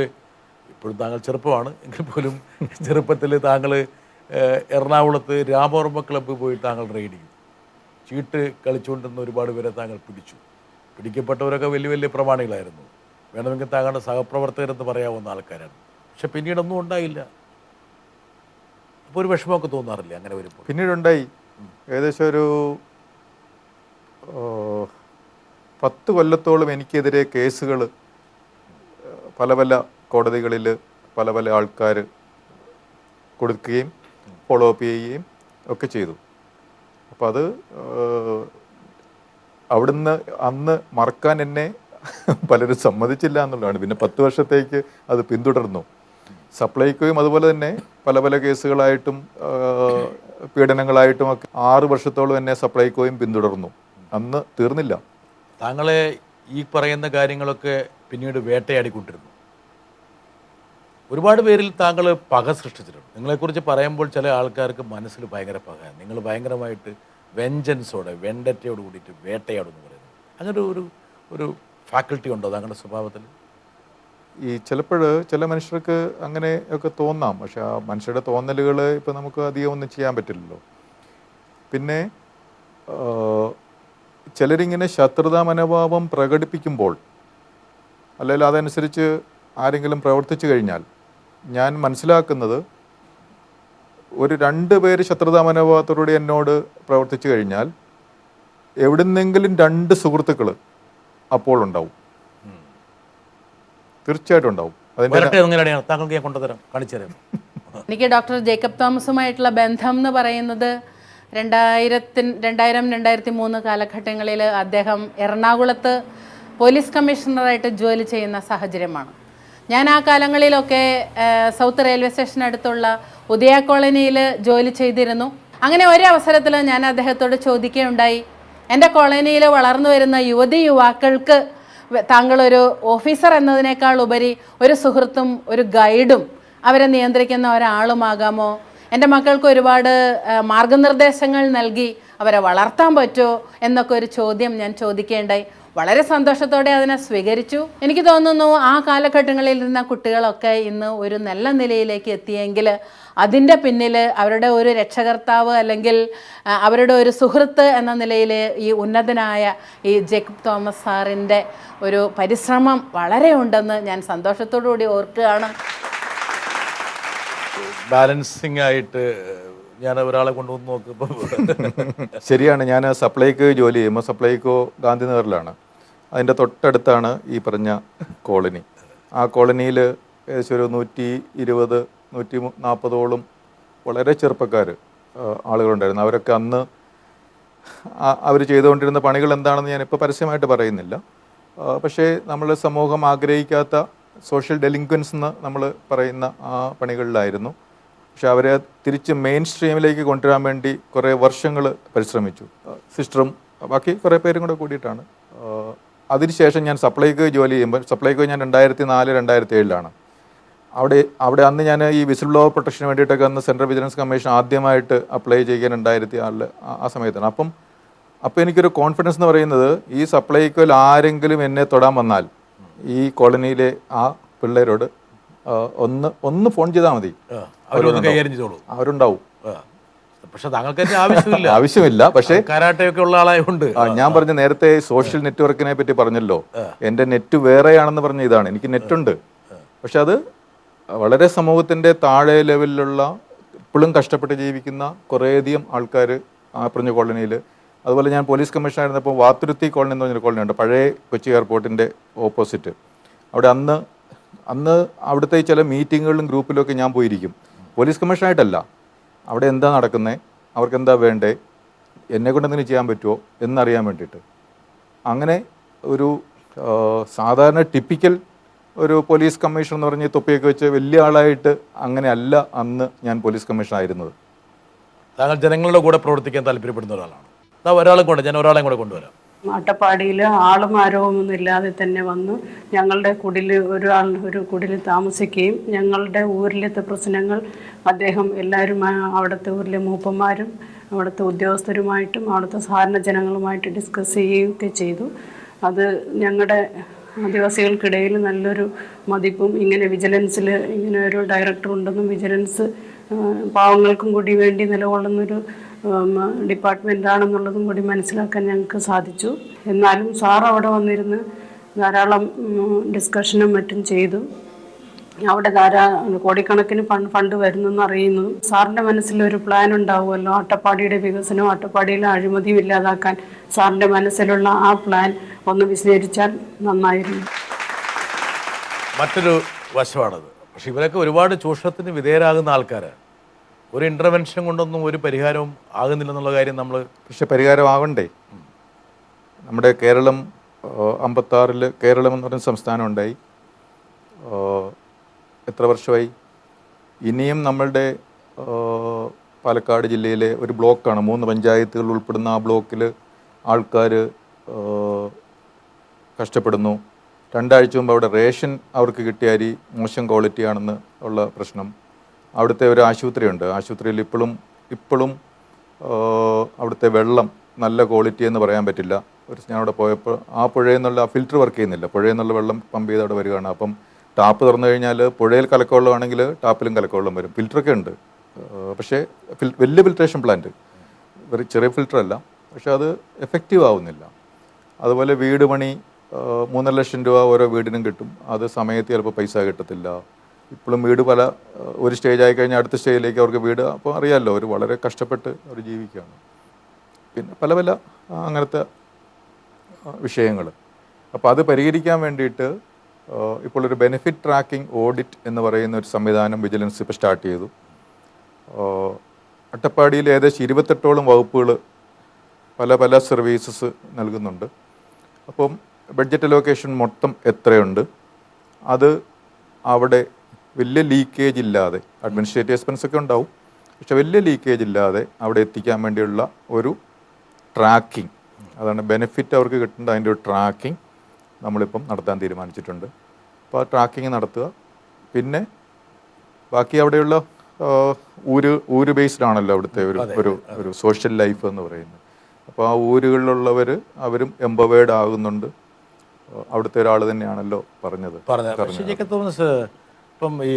ഇപ്പോഴും താങ്കൾ ചെറുപ്പമാണ് എങ്കിൽ പോലും ചെറുപ്പത്തിൽ താങ്കൾ എറണാകുളത്ത് രാമവർമ്മ ക്ലബ്ബ് പോയി താങ്കൾ റെയ്ഡ് ചെയ്തു. ചീട്ട് കളിച്ചുകൊണ്ടിരുന്ന ഒരുപാട് പേരെ താങ്കൾ പിടിക്കപ്പെട്ടവരൊക്കെ വലിയ വലിയ പ്രമാണികളായിരുന്നു. വേണമെങ്കിൽ താങ്കളുടെ സഹപ്രവർത്തകരെന്ന് പറയാവുന്ന ആൾക്കാരാണ്. പക്ഷെ പിന്നീടൊന്നും ഉണ്ടായില്ല. അപ്പോൾ ഒരു വിഷമമൊക്കെ തോന്നാറില്ല അങ്ങനെ വരുമ്പോൾ? പിന്നീടുണ്ടായി. ഏകദേശം ഒരു 10 കൊല്ലത്തോളം എനിക്കെതിരെ കേസുകൾ പല പല കോടതികളിൽ പല പല ആൾക്കാർ കൊടുക്കുകയും ഫോളോ അപ്പ് ചെയ്യുകയും ഒക്കെ ചെയ്തു. അപ്പം അത് അവിടുന്ന് അന്ന് മറക്കാൻ എന്നെ പലരും സമ്മതിച്ചില്ല എന്നുള്ളതാണ്. പിന്നെ 10 വർഷത്തേക്ക് അത് പിന്തുടർന്നു. സപ്ലൈകോയും അതുപോലെ തന്നെ പല പല കേസുകളായിട്ടും പീഡനങ്ങളായിട്ടും ഒക്കെ 6 വർഷത്തോളം എന്നെ സപ്ലൈകോയും പിന്തുടർന്നു. അന്ന് തീർന്നില്ല. താങ്കളെ ഈ പറയുന്ന കാര്യങ്ങളൊക്കെ പിന്നീട് വേട്ടയാടിക്കൊണ്ടിരുന്നു. ഒരുപാട് പേരിൽ താങ്കൾ പക സൃഷ്ടിച്ചിട്ടുണ്ട്. നിങ്ങളെക്കുറിച്ച് പറയുമ്പോൾ ചില ആൾക്കാർക്ക് മനസ്സിൽ ഭയങ്കര പകയാണ്. നിങ്ങൾ ഭയങ്കരമായിട്ട് വെഞ്ചൻസോടെ, വെണ്ടറ്റയോട് കൂടിയിട്ട് വേട്ടയാടുമെന്ന് പറയുന്നത്. അങ്ങനെ ഒരു ഫാക്കൽറ്റി ഉണ്ടോ താങ്കളുടെ സ്വഭാവത്തിൽ? ചിലപ്പോൾ ചില മനുഷ്യർക്ക് അങ്ങനെ ഒക്കെ തോന്നാം. പക്ഷെ ആ മനുഷ്യരുടെ തോന്നലുകൾ ഇപ്പം നമുക്ക് അധികം ഒന്നും ചെയ്യാൻ പറ്റില്ലല്ലോ. പിന്നെ ചിലരിങ്ങനെ ശത്രുതാ മനോഭാവം പ്രകടിപ്പിക്കുമ്പോൾ, അല്ലെങ്കിൽ അതനുസരിച്ച് ആരെങ്കിലും പ്രവർത്തിച്ചു കഴിഞ്ഞാൽ, ഞാൻ മനസ്സിലാക്കുന്നത് ഒരു 2 പേര് ശത്രുതാ മനോഭാവത്തോടുകൂടി എന്നോട് പ്രവർത്തിച്ചു കഴിഞ്ഞാൽ എവിടുന്നെങ്കിലും 2 സുഹൃത്തുക്കൾ അപ്പോൾ ഉണ്ടാവും, തീർച്ചയായിട്ടും ഉണ്ടാവും. അതിൻ്റെ വരട്ടെ, എങ്ങനെയാണ് താങ്കൾക്ക് ഞാൻ കൊണ്ടുതരാം, കാണിച്ചു തരാം. എനിക്ക് ഡോക്ടർ ജേക്കബ് തോമസുമായിട്ടുള്ള ബന്ധം എന്ന് പറയുന്നത് 2000-2003 കാലഘട്ടങ്ങളിൽ അദ്ദേഹം എറണാകുളത്ത് പോലീസ് കമ്മീഷണറായിട്ട് ജോലി ചെയ്യുന്ന സാഹചര്യമാണ്. ഞാൻ ആ കാലങ്ങളിലൊക്കെ സൗത്ത് റെയിൽവേ സ്റ്റേഷനടുത്തുള്ള ഉദയ കോളനിയിൽ ജോലി ചെയ്തിരുന്നു. അങ്ങനെ ഒരവസരത്തിൽ ഞാൻ അദ്ദേഹത്തോട് ചോദിക്കുകയുണ്ടായി, എൻ്റെ കോളനിയിൽ വളർന്നു വരുന്ന യുവതി യുവാക്കൾക്ക് താങ്കളൊരു ഓഫീസർ എന്നതിനേക്കാൾ ഉപരി ഒരു സുഹൃത്തും ഒരു ഗൈഡും അവരെ നിയന്ത്രിക്കുന്ന ഒരാളുമാകാമോ? എൻ്റെ മക്കൾക്ക് ഒരുപാട് മാർഗനിർദ്ദേശങ്ങൾ നൽകി അവരെ വളർത്താൻ പറ്റുമോ എന്നൊക്കെ ഒരു ചോദ്യം ഞാൻ ചോദിക്കുകയുണ്ടായി. വളരെ സന്തോഷത്തോടെ അതിനെ സ്വീകരിച്ചു. എനിക്ക് തോന്നുന്നു ആ കാലഘട്ടങ്ങളിൽ ഇരുന്ന കുട്ടികളൊക്കെ ഇന്ന് ഒരു നല്ല നിലയിലേക്ക് എത്തിയെങ്കിൽ അതിൻ്റെ പിന്നിൽ അവരുടെ ഒരു രക്ഷകർത്താവ് അല്ലെങ്കിൽ അവരുടെ ഒരു സുഹൃത്ത് എന്ന നിലയിൽ ഈ ഉന്നതനായ ഈ ജേക്കബ് തോമസ് സാറിൻ്റെ ഒരു പരിശ്രമം വളരെ ഉണ്ടെന്ന് ഞാൻ സന്തോഷത്തോടു കൂടി ഓർക്കുകയാണ്. ബാലൻസിങ് ആയിട്ട് ഞാൻ ഒരാളെ കൊണ്ടുവന്ന് നോക്കുമ്പോൾ ശരിയാണ്. ഞാൻ സപ്ലൈകോ ജോലി ചെയ്യുമ്പോൾ സപ്ലൈകോ ഗാന്ധിനഗറിലാണ്. അതിൻ്റെ തൊട്ടടുത്താണ് ഈ പറഞ്ഞ കോളനി. ആ കോളനിയിൽ ഏകദേശം ഒരു 120-140ഓളം വളരെ ചെറുപ്പക്കാർ ആളുകളുണ്ടായിരുന്നു. അവരൊക്കെ അന്ന് അവർ ചെയ്തുകൊണ്ടിരുന്ന പണികൾ എന്താണെന്ന് ഞാനിപ്പോൾ പരസ്യമായിട്ട് പറയുന്നില്ല. പക്ഷേ നമ്മൾ സമൂഹം ആഗ്രഹിക്കാത്ത സോഷ്യൽ ഡെലിങ്ക്വൻസ് എന്ന് നമ്മൾ പറയുന്ന ആ പണികളിലായിരുന്നു. പക്ഷെ അവരെ തിരിച്ച് മെയിൻ സ്ട്രീമിലേക്ക് കൊണ്ടുവരാൻ വേണ്ടി കുറേ വർഷങ്ങൾ പരിശ്രമിച്ചു. സിസ്റ്ററും ബാക്കി കുറേ പേരും കൂടെ കൂടിയിട്ടാണ്. അതിനുശേഷം ഞാൻ സപ്ലൈകോ ജോലി ചെയ്യുമ്പോൾ, സപ്ലൈകോ ഞാൻ 2004-2007 അവിടെ അന്ന് ഞാൻ ഈ വിസിൽ ബ്ലോവർ പ്രൊട്ടക്ഷന് വേണ്ടിയിട്ടൊക്കെ അന്ന് സെൻട്രൽ വിജിലൻസ് കമ്മീഷൻ ആദ്യമായിട്ട് അപ്ലൈ ചെയ്യാൻ 2006 ആ സമയത്താണ്. അപ്പോൾ എനിക്കൊരു കോൺഫിഡൻസ് എന്ന് പറയുന്നത്, ഈ സപ്ലൈകോയിൽ ആരെങ്കിലും എന്നെ തൊടാൻ വന്നാൽ ഈ കോളനിയിലെ ആ പിള്ളേരോട് ഒന്ന് ഫോൺ ചെയ്താൽ മതി, കൈകാര്യം ചെയ്തോളൂ, അവരുണ്ടാവും. പക്ഷെ താങ്കൾക്ക് ആവശ്യമില്ല. പക്ഷേ കരാട്ടയൊക്കെ ഉള്ള ആളായതുകൊണ്ട് ഞാൻ പറഞ്ഞ നേരത്തെ സോഷ്യൽ നെറ്റ്വർക്കിനെ പറ്റി പറഞ്ഞല്ലോ, എൻ്റെ നെറ്റ് വേറെയാണെന്ന് പറഞ്ഞ ഇതാണ്. എനിക്ക് നെറ്റുണ്ട്, പക്ഷെ അത് വളരെ സമൂഹത്തിൻ്റെ താഴെ ലെവലിലുള്ള ഇപ്പോഴും കഷ്ടപ്പെട്ട് ജീവിക്കുന്ന കുറേയധികം ആൾക്കാർ ആ പറഞ്ഞ കോളനിയിൽ. അതുപോലെ ഞാൻ പോലീസ് കമ്മീഷണർ ആയിരുന്നപ്പോൾ വാത്തുരുത്തി കോളനി എന്ന് പറഞ്ഞൊരു കോളനി ഉണ്ട്, പഴയ കൊച്ചി എയർപോർട്ടിൻ്റെ ഓപ്പോസിറ്റ്. അവിടെ അന്ന് അവിടുത്തെ ചില മീറ്റിങ്ങുകളിലും ഗ്രൂപ്പിലൊക്കെ ഞാൻ പോയിരിക്കും. പോലീസ് കമ്മീഷണറായിട്ടല്ല, അവിടെ എന്താ നടക്കുന്നത്, അവർക്ക് എന്താ വേണ്ടേ, എന്നെക്കൊണ്ട് എന്തെങ്കിലും ചെയ്യാൻ പറ്റുമോ എന്നറിയാൻ വേണ്ടിയിട്ട്. അങ്ങനെ ഒരു സാധാരണ ടിപ്പിക്കൽ ഒരു പോലീസ് കമ്മീഷൻ എന്ന് പറഞ്ഞ് തൊപ്പിയൊക്കെ വെച്ച് വലിയ ആളായിട്ട് അങ്ങനെയല്ല അന്ന് ഞാൻ പോലീസ് കമ്മീഷണറായിരുന്നത്. താങ്കൾ ജനങ്ങളുടെ കൂടെ പ്രവർത്തിക്കാൻ താല്പര്യപ്പെടുന്ന ഒരാളാണ്. ഞാൻ ഒരാളെയും കൂടെ കൊണ്ടുവരാം. അട്ടപ്പാടിയിൽ ആളും ആരവമൊന്നും ഇല്ലാതെ തന്നെ വന്ന് ഞങ്ങളുടെ ഒരു കുടിലിൽ താമസിക്കുകയും ഞങ്ങളുടെ ഊരിലത്തെ പ്രശ്നങ്ങൾ അദ്ദേഹം എല്ലാവരും അവിടുത്തെ ഊരിലെ മൂപ്പന്മാരും അവിടുത്തെ ഉദ്യോഗസ്ഥരുമായിട്ടും അവിടുത്തെ സാധാരണ ജനങ്ങളുമായിട്ട് ഡിസ്കസ് ചെയ്യുകയൊക്കെ ചെയ്തു. അത് ഞങ്ങളുടെ ആദിവാസികൾക്കിടയിൽ നല്ലൊരു മതിപ്പും, ഇങ്ങനെ വിജിലൻസിൽ ഇങ്ങനെ ഒരു ഡയറക്ടർ ഉണ്ടെന്നും വിജിലൻസ് പാവങ്ങൾക്കും കൂടി വേണ്ടി നിലകൊള്ളുന്നൊരു ഡിപ്പാർട്ട്മെൻറ്റാണെന്നുള്ളതും കൂടി മനസ്സിലാക്കാൻ ഞങ്ങൾക്ക് സാധിച്ചു. എന്നാലും സാർ അവിടെ വന്നിരുന്ന് ധാരാളം ഡിസ്കഷനും മറ്റും ചെയ്തു. അവിടെ കോടിക്കണക്കിന് ഫണ്ട് വരുന്നെന്ന് അറിയുന്നതും സാറിൻ്റെ മനസ്സിലൊരു പ്ലാൻ ഉണ്ടാവുമല്ലോ, അട്ടപ്പാടിയുടെ വികസനവും അട്ടപ്പാടിയിലെ അഴിമതിയും ഇല്ലാതാക്കാൻ സാറിൻ്റെ മനസ്സിലുള്ള ആ പ്ലാൻ ഒന്ന് വിശദീകരിച്ചാൽ നന്നായിരുന്നു. മറ്റൊരു വശമാണത്. പക്ഷെ ഇവരൊക്കെ ഒരുപാട് ചൂഷണത്തിന് വിധേയരാകുന്ന ആൾക്കാരാണ്. ഒരു ഇൻ്റർവെൻഷൻ കൊണ്ടൊന്നും ഒരു പരിഹാരവും ആകുന്നില്ലെന്നുള്ള കാര്യം നമ്മൾ. പക്ഷെ പരിഹാരമാവണ്ടേ? നമ്മുടെ കേരളം 56 കേരളം എന്ന് പറയുന്ന സംസ്ഥാനം ഉണ്ടായി. എത്ര വർഷമായി? ഇനിയും നമ്മളുടെ പാലക്കാട് ജില്ലയിലെ ഒരു ബ്ലോക്കാണ്, 3 പഞ്ചായത്തുകൾ ഉൾപ്പെടുന്ന ആ ബ്ലോക്കിൽ ആൾക്കാർ കഷ്ടപ്പെടുന്നു. 2 ആഴ്ച മുമ്പ് അവിടെ റേഷൻ അവർക്ക് കിട്ടിയ അരി മോശം ക്വാളിറ്റി ആണെന്ന് ഉള്ള പ്രശ്നം. അവിടുത്തെ ഒരു ആശുപത്രിയുണ്ട്, ആശുപത്രിയിൽ ഇപ്പോഴും അവിടുത്തെ വെള്ളം നല്ല ക്വാളിറ്റി എന്ന് പറയാൻ പറ്റില്ല. ഞാൻ അവിടെ പോയപ്പോൾ ആ പുഴയിൽ നിന്നുള്ള ഫിൽറ്റർ വർക്ക് ചെയ്യുന്നില്ല, പുഴയിൽ നിന്നുള്ള വെള്ളം പമ്പ് ചെയ്ത് അവിടെ വരികയാണ്. അപ്പം ടാപ്പ് തുറന്നു കഴിഞ്ഞാൽ പുഴയിൽ കലക്കവെള്ളമാണെങ്കിൽ ടാപ്പിലും കലക്കവെള്ളം വരും. ഫിൽറ്ററൊക്കെ ഉണ്ട്, പക്ഷേ വലിയ ഫിൽട്രേഷൻ പ്ലാന്റ്, ചെറിയ ഫിൽറ്ററല്ല, പക്ഷെ അത് എഫക്റ്റീവ് ആവുന്നില്ല. അതുപോലെ വീട് പണി 3.5 ലക്ഷം രൂപ ഓരോ വീടിനും കിട്ടും, അത് സമയത്ത് ചിലപ്പോൾ പൈസ കിട്ടത്തില്ല. ഇപ്പോഴും വീട് ഒരു സ്റ്റേജ് ആയി കഴിഞ്ഞാൽ അടുത്ത സ്റ്റേജിലേക്ക് അവർക്ക് വീട്, അപ്പോൾ അറിയാമല്ലോ, അവർ വളരെ കഷ്ടപ്പെട്ട് അവർ ജീവിക്കുകയാണ്. പിന്നെ പല അങ്ങനത്തെ വിഷയങ്ങൾ. അപ്പോൾ അത് പരിഹരിക്കാൻ വേണ്ടിയിട്ട് ഇപ്പോൾ ഒരു ബെനിഫിറ്റ് ട്രാക്കിംഗ് ഓഡിറ്റ് എന്ന് പറയുന്ന ഒരു സംവിധാനം വിജിലൻസ് ഇപ്പോൾ സ്റ്റാർട്ട് ചെയ്തു. അട്ടപ്പാടിയിൽ ഏകദേശം 28ഓളം വകുപ്പുകൾ പല പല സർവീസസ് നൽകുന്നുണ്ട്. അപ്പം ബഡ്ജറ്റ് അലോക്കേഷൻ മൊത്തം എത്രയുണ്ട്, അത് അവിടെ വലിയ ലീക്കേജ് ഇല്ലാതെ, അഡ്മിനിസ്ട്രേറ്റീവ് എക്സ്പെൻസ് ഒക്കെ ഉണ്ടാവും, പക്ഷെ വലിയ ലീക്കേജ് ഇല്ലാതെ അവിടെ എത്തിക്കാൻ വേണ്ടിയുള്ള ഒരു ട്രാക്കിംഗ്, അതാണ് ബെനിഫിറ്റ് അവർക്ക് കിട്ടേണ്ട അതിൻ്റെ ഒരു ട്രാക്കിംഗ് നമ്മളിപ്പം നടത്താൻ തീരുമാനിച്ചിട്ടുണ്ട്. അപ്പോൾ ആ ട്രാക്കിംഗ് നടത്തുക. പിന്നെ ബാക്കി അവിടെയുള്ള ഊര് ബേസ്ഡ് ആണല്ലോ അവിടുത്തെ ഒരു സോഷ്യൽ ലൈഫ് എന്ന് പറയുന്നത്. അപ്പോൾ ആ ഊരുകളിലുള്ളവർ അവരും എംപവേർഡ് ആകുന്നുണ്ട്. അവിടുത്തെ ഒരാൾ തന്നെയാണല്ലോ പറഞ്ഞത്. തോമസ്, ഇപ്പം ഈ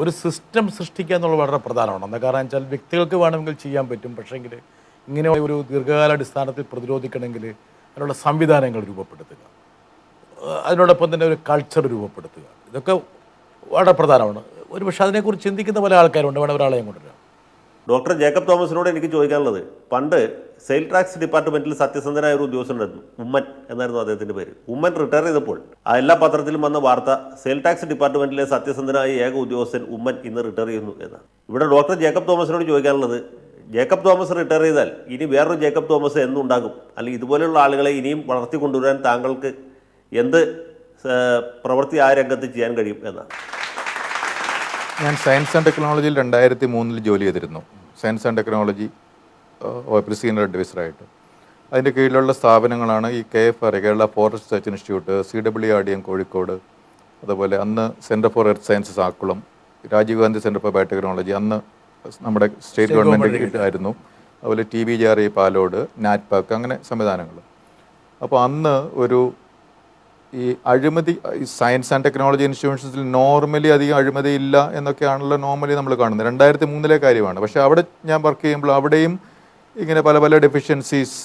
ഒരു സിസ്റ്റം സൃഷ്ടിക്കുക എന്നുള്ളത് വളരെ പ്രധാനമാണ്. എന്താ കാരണം വെച്ചാൽ വ്യക്തികൾക്ക് വേണമെങ്കിൽ ചെയ്യാൻ പറ്റും, പക്ഷേങ്കിൽ ഇങ്ങനെ ഒരു ദീർഘകാലാടിസ്ഥാനത്തിൽ പ്രതിരോധിക്കണമെങ്കിൽ അതിനുള്ള സംവിധാനങ്ങൾ രൂപപ്പെടുത്തുക, അതിനോടൊപ്പം തന്നെ ഒരു കൾച്ചർ രൂപപ്പെടുത്തുക, ഇതൊക്കെ വളരെ പ്രധാനമാണ്. ഒരു പക്ഷേ അതിനെക്കുറിച്ച് ചിന്തിക്കുന്ന പല ആൾക്കാരുണ്ട്. വേണം ഒരാളെയും കൊണ്ടുവരാം. ഡോക്ടർ ജേക്കബ് തോമസിനോട് എനിക്ക് ചോദിക്കാനുള്ളത്, പണ്ട് സെയിൽ ടാക്സ് ഡിപ്പാർട്ട്മെന്റിൽ സത്യസന്ധനായ ഒരു ഉദ്യോഗസ്ഥനുണ്ടായിരുന്നു, ഉമ്മൻ എന്നായിരുന്നു അദ്ദേഹത്തിന്റെ പേര്. ഉമ്മൻ റിട്ടയർ ചെയ്തപ്പോൾ ആ എല്ലാ പത്രത്തിലും വന്ന വാർത്ത സെയിൽ ടാക്സ് ഡിപ്പാർട്ട്മെന്റിലെ സത്യസന്ധനായ ഏക ഉദ്യോഗസ്ഥൻ ഉമ്മൻ ഇന്ന് റിട്ടയർ ചെയ്യുന്നു എന്നാണ്. ഇവിടെ ഡോക്ടർ ജേക്കബ് തോമസിനോട് ചോദിക്കാനുള്ളത്, ജേക്കബ് തോമസ് റിട്ടയർ ചെയ്താൽ ഇനി വേറൊരു ജേക്കബ് തോമസ് എന്നുണ്ടാകും, അല്ലെങ്കിൽ ഇതുപോലെയുള്ള ആളുകളെ ഇനിയും വളർത്തിക്കൊണ്ടുവരാൻ താങ്കൾക്ക് എന്ത് പ്രവൃത്തി ആ രംഗത്ത് ചെയ്യാൻ കഴിയും എന്നാണ്. ഞാൻ സയൻസ് ആൻഡ് ടെക്നോളജിയിൽ 2003 ജോലി ചെയ്തിരുന്നു. Science and technology office senior അഡ്വൈസറായിട്ട്. അതിൻ്റെ കീഴിലുള്ള സ്ഥാപനങ്ങളാണ് ഈ KFR, Kerala forest research institute, CWRDM Kozhikode, അതുപോലെ അന്ന് centre for earth sciences Akkulam, Rajiv Gandhi centre for biotechnology അന്ന് നമ്മുടെ സ്റ്റേറ്റ് ഗവൺമെൻറ് ആയിരുന്നു, അതുപോലെ TBJRE പാലോട്, നാറ്റ്പാക്ക്, അങ്ങനെ സംവിധാനങ്ങൾ. അപ്പോൾ അന്ന് ഒരു ഈ അഴിമതി, ഈ സയൻസ് ആൻഡ് ടെക്നോളജി ഇൻസ്റ്റിറ്റ്യൂഷൻസിൽ നോർമലി അധികം അഴിമതി ഇല്ല എന്നൊക്കെയാണല്ലോ നോർമലി നമ്മൾ കാണുന്നത്. 2003 കാര്യമാണ്. പക്ഷേ അവിടെ ഞാൻ വർക്ക് ചെയ്യുമ്പോൾ അവിടെയും ഇങ്ങനെ പല പല ഡെഫിഷ്യൻസീസ്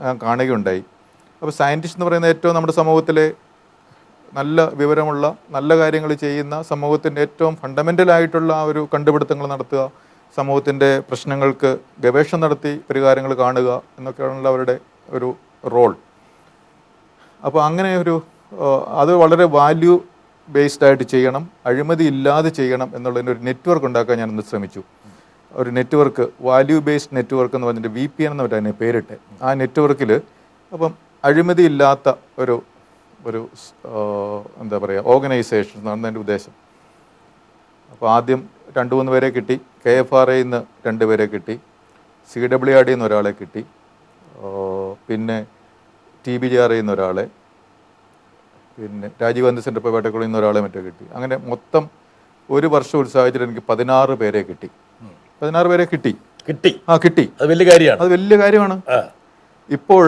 ഞാൻ കാണുകയുണ്ടായി. അപ്പോൾ സയൻറ്റിസ്റ്റ് എന്ന് പറയുന്ന ഏറ്റവും നമ്മുടെ സമൂഹത്തിലെ നല്ല വിവരമുള്ള നല്ല കാര്യങ്ങൾ ചെയ്യുന്ന, സമൂഹത്തിൻ്റെ ഏറ്റവും ഫണ്ടമെൻ്റലായിട്ടുള്ള ആ ഒരു കണ്ടുപിടുത്തങ്ങൾ നടത്തുക, സമൂഹത്തിൻ്റെ പ്രശ്നങ്ങൾക്ക് ഗവേഷണം നടത്തി പരിഹാരങ്ങൾ കാണുക എന്നൊക്കെയാണല്ലോ അവരുടെ ഒരു റോൾ. അപ്പോൾ അങ്ങനെ ഒരു അത് വളരെ വാല്യൂ ബേസ്ഡ് ആയിട്ട് ചെയ്യണം, അഴിമതി ഇല്ലാതെ ചെയ്യണം എന്നുള്ളതിൻ്റെ ഒരു നെറ്റ്വർക്ക് ഉണ്ടാക്കാൻ ഞാനൊന്ന് ശ്രമിച്ചു. ഒരു നെറ്റ്വർക്ക്, വാല്യൂ ബേസ്ഡ് നെറ്റ്വർക്ക് എന്ന് പറഞ്ഞിട്ട് VPN എന്ന് പറഞ്ഞാൽ അതിനെ പേരിട്ട്, ആ നെറ്റ്വർക്കിൽ അപ്പം അഴിമതി ഇല്ലാത്ത ഒരു എന്താ പറയുക ഓർഗനൈസേഷൻ എന്നാണ് എൻ്റെ ഉദ്ദേശം. അപ്പോൾ ആദ്യം 2-3 പേരെ കിട്ടി. KFRയിൽ നിന്ന് 2 പേരെ കിട്ടി, CWRDയിൽ നിന്ന് ഒരാളെ കിട്ടി, പിന്നെ TBJRയിൽ നിന്ന് ഒരാളെ, പിന്നെ രാജീവ് ഗാന്ധി സെൻറ്റർ ഫോർ ബയോടെക്നോളജിയിൽ നിന്ന് ഒരാളെ മറ്റോ കിട്ടി. അങ്ങനെ മൊത്തം ഒരു വർഷം ഉത്സാഹിച്ചിട്ട് എനിക്ക് 16 പേരെ കിട്ടി. 16 പേരെ കിട്ടി. അത് വലിയ കാര്യമാണ്. അത് വലിയ കാര്യമാണ്. ഇപ്പോൾ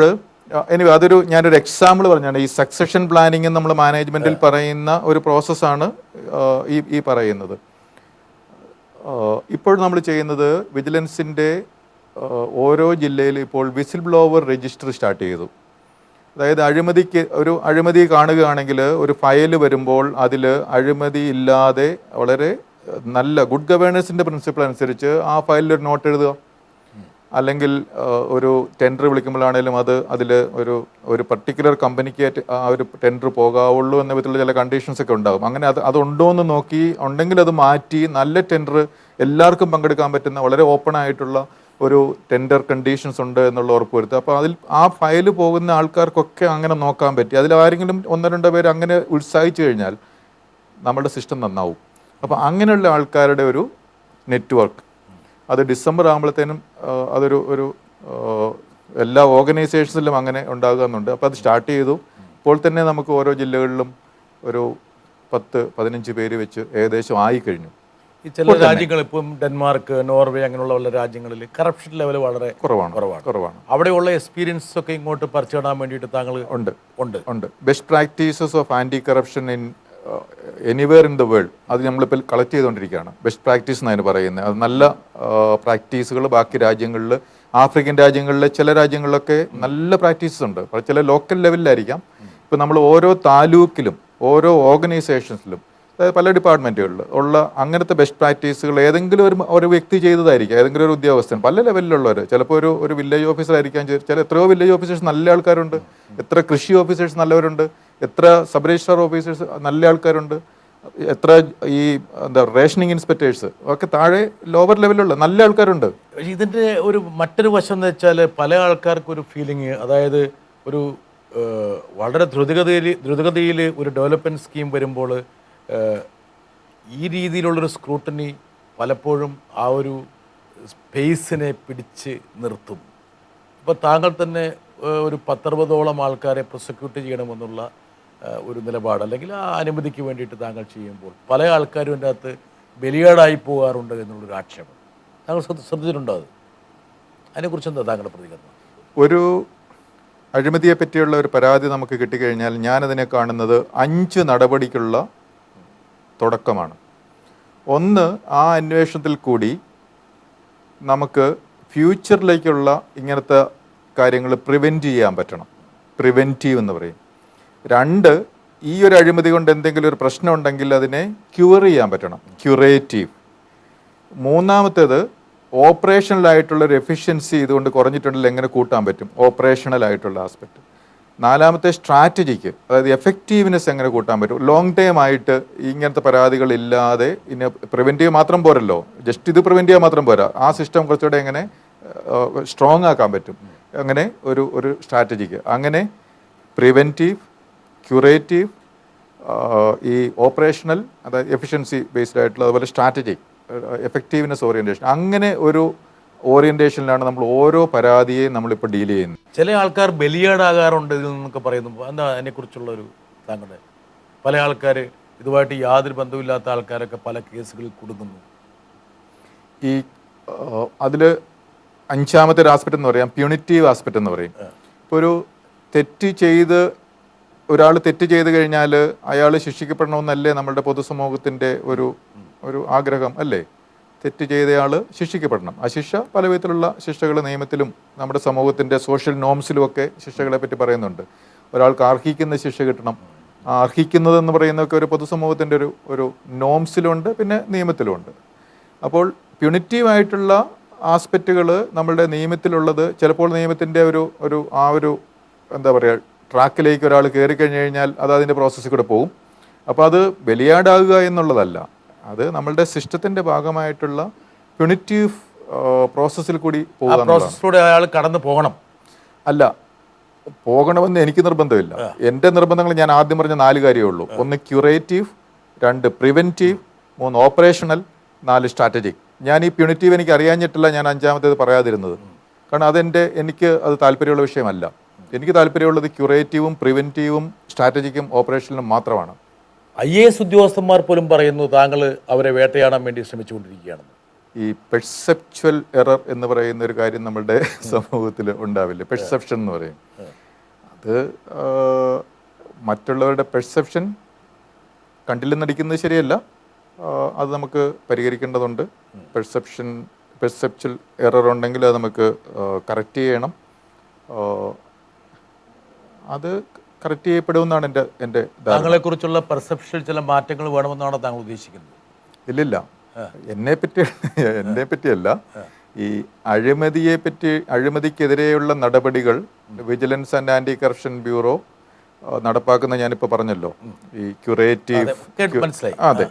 ഞാനൊരു എക്സാമ്പിൾ പറഞ്ഞാണ്. ഈ സക്സഷൻ പ്ലാനിങ് നമ്മൾ മാനേജ്മെൻറ്റിൽ പറയുന്ന ഒരു പ്രോസസ്സാണ് ഈ പറയുന്നത്. ഇപ്പോൾ നമ്മൾ ചെയ്യുന്നത് വിജിലൻസിൻ്റെ ഓരോ ജില്ലയിലും ഇപ്പോൾ വിസിൽ ബ്ലോവർ രജിസ്റ്റർ സ്റ്റാർട്ട് ചെയ്തു. അതായത് അഴിമതി കാണുകയാണെങ്കിൽ ഒരു ഫയൽ വരുമ്പോൾ അതിൽ അഴിമതി ഇല്ലാതെ വളരെ നല്ല ഗുഡ് ഗവേണൻസിൻ്റെ പ്രിൻസിപ്പിൾ അനുസരിച്ച് ആ ഫയലിൽ ഒരു നോട്ട് എഴുതുക. അല്ലെങ്കിൽ ഒരു ടെൻഡർ വിളിക്കുമ്പോഴാണെങ്കിലും അതിൽ ഒരു പർട്ടിക്കുലർ കമ്പനിക്ക് ആ ഒരു ടെൻഡർ പോകാവുള്ളൂ എന്ന വിധത്തിലുള്ള ചില കണ്ടീഷൻസ് ഒക്കെ ഉണ്ടാകും. അങ്ങനെ അതുണ്ടോ എന്ന് നോക്കി, ഉണ്ടെങ്കിൽ അത് മാറ്റി നല്ല ടെൻഡർ എല്ലാവർക്കും പങ്കെടുക്കാൻ പറ്റുന്ന വളരെ ഓപ്പൺ ആയിട്ടുള്ള ഒരു ടെൻഡർ കണ്ടീഷൻസ് ഉണ്ട് എന്നുള്ള ഉറപ്പ് വരുത്തുക. അപ്പോൾ അതിൽ ആ ഫയൽ പോകുന്ന ആൾക്കാർക്കൊക്കെ അങ്ങനെ നോക്കാൻ പറ്റി. അതിൽ ആരെങ്കിലും 1-2 പേര് അങ്ങനെ ഉത്സാഹിച്ചു കഴിഞ്ഞാൽ നമ്മുടെ സിസ്റ്റം നന്നാവും. അപ്പോൾ അങ്ങനെയുള്ള ആൾക്കാരുടെ ഒരു നെറ്റ്വർക്ക്, അത് ഡിസംബർ ആകുമ്പോഴത്തേനും അതൊരു എല്ലാ ഓർഗനൈസേഷൻസിലും അങ്ങനെ ഉണ്ടാകുന്നുണ്ട്. അപ്പോൾ അത് സ്റ്റാർട്ട് ചെയ്തു. ഇപ്പോൾ തന്നെ നമുക്ക് ഓരോ ജില്ലകളിലും ഒരു 10-15 പേര് വെച്ച് ഏകദേശം ആയിക്കഴിഞ്ഞു. ഈ ചില രാജ്യങ്ങൾ, ഇപ്പം ഡെൻമാർക്ക്, നോർവേ, അങ്ങനെയുള്ള പല രാജ്യങ്ങളിൽ കറപ്ഷൻ ലെവൽ വളരെ കുറവാണ്. അവിടെയുള്ള എക്സ്പീരിയൻസ് ഒക്കെ ഇങ്ങോട്ട് പറിച്ചിടാൻ വേണ്ടിയിട്ട് താങ്കൾ ഉണ്ട്. Best practices of anti corruption in anywhere in the world, അത് നമ്മളിപ്പോൾ കളക്ട് ചെയ്തുകൊണ്ടിരിക്കുകയാണ്. ബെസ്റ്റ് പ്രാക്ടീസ് എന്നാണ് പറയുന്നത്. അത് നല്ല പ്രാക്ടീസുകൾ ബാക്കി രാജ്യങ്ങളിൽ, ആഫ്രിക്കൻ രാജ്യങ്ങളിലെ ചില രാജ്യങ്ങളിലൊക്കെ നല്ല പ്രാക്ടീസസ് ഉണ്ട്. ചില ലോക്കൽ ലെവലിലായിരിക്കാം. ഇപ്പം നമ്മൾ ഓരോ താലൂക്കിലും ഓരോ ഓർഗനൈസേഷൻസിലും, അതായത് പല ഡിപ്പാർട്ട്മെൻറ്റുകളിൽ ഉള്ള അങ്ങനത്തെ ബെസ്റ്റ് പ്രാക്ടീസുകൾ ഏതെങ്കിലും ഒരു വ്യക്തി ചെയ്തതായിരിക്കും, ഏതെങ്കിലും ഒരു ഉദ്യോഗസ്ഥൻ, പല ലെവലിലുള്ളവർ. ചിലപ്പോൾ ഒരു വില്ലേജ് ഓഫീസർ ആയിരിക്കാം, എത്രയോ വില്ലേജ് ഓഫീസേഴ്സ് നല്ല ആൾക്കാരുണ്ട്, എത്ര കൃഷി ഓഫീസേഴ്സ് നല്ലവരുണ്ട്, എത്ര സബ് രജിസ്ട്രാർ ഓഫീസേഴ്സ് നല്ല ആൾക്കാരുണ്ട്, എത്ര ഈ എന്താ റേഷനിങ് ഇൻസ്പെക്ടേഴ്സ് ഒക്കെ താഴെ ലോവർ ലെവലുള്ള നല്ല ആൾക്കാരുണ്ട്. പക്ഷേ ഇതിൻ്റെ ഒരു മറ്റൊരു വശം എന്ന് വെച്ചാൽ പല ആൾക്കാർക്കും ഒരു ഫീലിംഗ്, അതായത് ഒരു വളരെ ദ്രുതഗതിയിൽ ഒരു ഡെവലപ്മെൻറ്റ് സ്കീം വരുമ്പോൾ ഈ രീതിയിലുള്ളൊരു സ്ക്രൂട്ടനി പലപ്പോഴും ആ ഒരു സ്പേസിനെ പിടിച്ച് നിർത്തും. ഇപ്പോൾ താങ്കൾ തന്നെ ഒരു 10-60ഓളം ആൾക്കാരെ പ്രോസിക്യൂട്ട് ചെയ്യണമെന്നുള്ള ഒരു നിലപാട് അല്ലെങ്കിൽ ആ അനുമതിക്ക് വേണ്ടിയിട്ട് താങ്കൾ ചെയ്യുമ്പോൾ പല ആൾക്കാരും എൻ്റെ അകത്ത് ബലിയാടായി പോകാറുണ്ട് എന്നുള്ളൊരു ആക്ഷേപം താങ്കൾ ശ്രദ്ധിച്ചിട്ടുണ്ടോ? അതിനെക്കുറിച്ച് എന്താ താങ്കളുടെ പ്രതികരണം? ഒരു അഴിമതിയെ പറ്റിയുള്ള ഒരു പരാതി നമുക്ക് കിട്ടിക്കഴിഞ്ഞാൽ ഞാനതിനെ കാണുന്നത് 5 നടപടിക്കുള്ള തുടക്കമാണ്. ഒന്ന്, ആ അന്വേഷണത്തിൽ കൂടി നമുക്ക് ഫ്യൂച്ചറിലേക്കുള്ള ഇങ്ങനത്തെ കാര്യങ്ങൾ പ്രിവെൻറ്റ് ചെയ്യാൻ പറ്റണം, പ്രിവെൻറ്റീവ് എന്ന് പറയും. 2, ഈ ഒരു അഴിമതി കൊണ്ട് എന്തെങ്കിലും ഒരു പ്രശ്നം ഉണ്ടെങ്കിൽ അതിനെ ക്യൂർ ചെയ്യാൻ പറ്റണം, ക്യൂറേറ്റീവ്. 3-മത്തേത് ഓപ്പറേഷണലായിട്ടുള്ളൊരു എഫിഷ്യൻസി ഇതുകൊണ്ട് കുറഞ്ഞിട്ടുണ്ടെങ്കിൽ എങ്ങനെ കൂട്ടാൻ പറ്റും, ഓപ്പറേഷണലായിട്ടുള്ള ആസ്പെക്റ്റ്. 4-മത്തെ സ്ട്രാറ്റജിക്ക്, അതായത് എഫക്റ്റീവ്നെസ് എങ്ങനെ കൂട്ടാൻ പറ്റും. ലോങ് ടൈം ആയിട്ട് ഇങ്ങനത്തെ പരാതികളില്ലാതെ ഇനി പ്രിവെൻറ്റീവ് മാത്രം പോരല്ലോ, ജസ്റ്റ് ഇത് പ്രിവെൻറ്റ് ചെയ്യാൻ മാത്രം പോരാ, ആ സിസ്റ്റം കുറച്ചുകൂടെ എങ്ങനെ സ്ട്രോങ് ആക്കാൻ പറ്റും, അങ്ങനെ ഒരു സ്ട്രാറ്റജിക്ക്. അങ്ങനെ പ്രിവെൻറ്റീവ്, ക്യൂറേറ്റീവ്, ഈ ഓപ്പറേഷണൽ, അതായത് എഫിഷ്യൻസി ബേസ്ഡ് ആയിട്ടുള്ള, അതുപോലെ സ്ട്രാറ്റജി, എഫക്റ്റീവ്നെസ് ഓറിയൻറ്റേഷൻ, അങ്ങനെ ഒരു ഓറിയൻറ്റേഷനിലാണ് നമ്മൾ ഓരോ പരാതിയെയും നമ്മളിപ്പോൾ ഡീൽ ചെയ്യുന്നത്. ചില ആൾക്കാർ ബലിയാടാകാറുണ്ട് ഇതിൽ നിന്നൊക്കെ പറയുന്നു. എന്താ അതിനെക്കുറിച്ചുള്ളൊരു താങ്കളുടെ? പല ആൾക്കാർ ഇതുമായിട്ട് യാതൊരു ബന്ധമില്ലാത്ത ആൾക്കാരൊക്കെ പല കേസുകളിൽ കുടുങ്ങുന്നു. ഈ അതിൽ 5-മത്തെ ഒരു ആസ്പെക്റ്റ് എന്ന് പറയാം പ്യൂണിറ്റീവ് ആസ്പെക്റ്റ് എന്ന് പറയും. ഇപ്പോൾ ഒരാൾ തെറ്റ് ചെയ്ത് കഴിഞ്ഞാൽ അയാൾ ശിക്ഷിക്കപ്പെടണമെന്നല്ലേ നമ്മളുടെ പൊതുസമൂഹത്തിൻ്റെ ഒരു ആഗ്രഹം അല്ലേ? തെറ്റ് ചെയ്തയാൾ ശിക്ഷിക്കപ്പെടണം. ആ ശിക്ഷ പല വിധത്തിലുള്ള ശിക്ഷകൾ നിയമത്തിലും നമ്മുടെ സമൂഹത്തിൻ്റെ സോഷ്യൽ നോംസിലുമൊക്കെ ശിക്ഷകളെ പറ്റി പറയുന്നുണ്ട്. ഒരാൾക്ക് അർഹിക്കുന്ന ശിക്ഷ കിട്ടണം. ആ അർഹിക്കുന്നതെന്ന് പറയുന്നതൊക്കെ ഒരു പൊതുസമൂഹത്തിൻ്റെ ഒരു നോംസിലുണ്ട്, പിന്നെ നിയമത്തിലുമുണ്ട്. അപ്പോൾ പ്യൂണിറ്റീവായിട്ടുള്ള ആസ്പെക്റ്റുകൾ നമ്മളുടെ നിയമത്തിലുള്ളത് ചിലപ്പോൾ നിയമത്തിൻ്റെ ഒരു എന്താ പറയുക ട്രാക്കിലേക്ക് ഒരാൾ കയറി കഴിഞ്ഞ് കഴിഞ്ഞാൽ അത് അതിൻ്റെ പ്രോസസ്സിൽ കൂടെ പോകും. അപ്പോൾ അത് ബലിയാടാകുക എന്നുള്ളതല്ല, അത് നമ്മളുടെ സിസ്റ്റത്തിൻ്റെ ഭാഗമായിട്ടുള്ള പ്യൂണിറ്റീവ് പ്രോസസ്സിൽ കൂടി പ്രോസസ്സിലൂടെ അയാൾ കടന്നു പോകണം. അല്ല, പോകണമെന്ന് എനിക്ക് നിർബന്ധമില്ല. എൻ്റെ നിർബന്ധങ്ങൾ ഞാൻ ആദ്യം പറഞ്ഞ 4 കാര്യമേ ഉള്ളൂ. 1 ക്യൂറേറ്റീവ്, 2 പ്രിവെൻറ്റീവ്, 3 ഓപ്പറേഷണൽ, 4 സ്ട്രാറ്റജിക്. ഞാൻ ഈ പ്യൂണിറ്റീവ് എനിക്ക് അറിയാഞ്ഞിട്ടില്ല ഞാൻ 5-മത്തേത് പറയാതിരുന്നത്. കാരണം എനിക്ക് അത് താല്പര്യമുള്ള വിഷയമല്ല. എനിക്ക് താല്പര്യമുള്ളത് ക്യൂറേറ്റീവും പ്രിവെൻറ്റീവും സ്ട്രാറ്റജിക്കും ഓപ്പറേഷനിലും മാത്രമാണ്. IAS ഉദ്യോഗസ്ഥന്മാർ പോലും പറയുന്നു താങ്കൾ അവരെ വേട്ടയാടാൻ വേണ്ടി ശ്രമിച്ചുകൊണ്ടിരിക്കുകയാണെന്ന്. ഈ പെർസെപ്ച്വൽ എറർ എന്ന് പറയുന്ന ഒരു കാര്യം നമ്മളുടെ സമൂഹത്തിൽ ഉണ്ടാവില്ല. പെർസെപ്ഷൻ എന്ന് പറയും. അത് മറ്റുള്ളവരുടെ പെർസെപ്ഷൻ കണ്ടില്ലെന്നടിക്കുന്നത് ശരിയല്ല. അത് നമുക്ക് പരിഹരിക്കേണ്ടതുണ്ട്. പെർസെപ്ച്വൽ എറർ ഉണ്ടെങ്കിൽ അത് നമുക്ക് കറക്റ്റ് ചെയ്യണം. അത് കറക്റ്റ് ചെയ്യപ്പെടുമെന്നാണ് എൻ്റെ താങ്കളെക്കുറിച്ചുള്ള പെർസെപ്ഷനിൽ ചില മാറ്റങ്ങൾ വേണമെന്നാണ് താങ്കൾ ഉദ്ദേശിക്കുന്നത്? ഇല്ലില്ല, എന്നെ പറ്റിയല്ല. ഈ അഴിമതിക്കെതിരെയുള്ള നടപടികൾ vigilance and anti corruption bureau നടപ്പാക്കുന്ന ഞാനിപ്പോൾ പറഞ്ഞല്ലോ, ഈ ക്യൂറേറ്റീവ്. അതെ.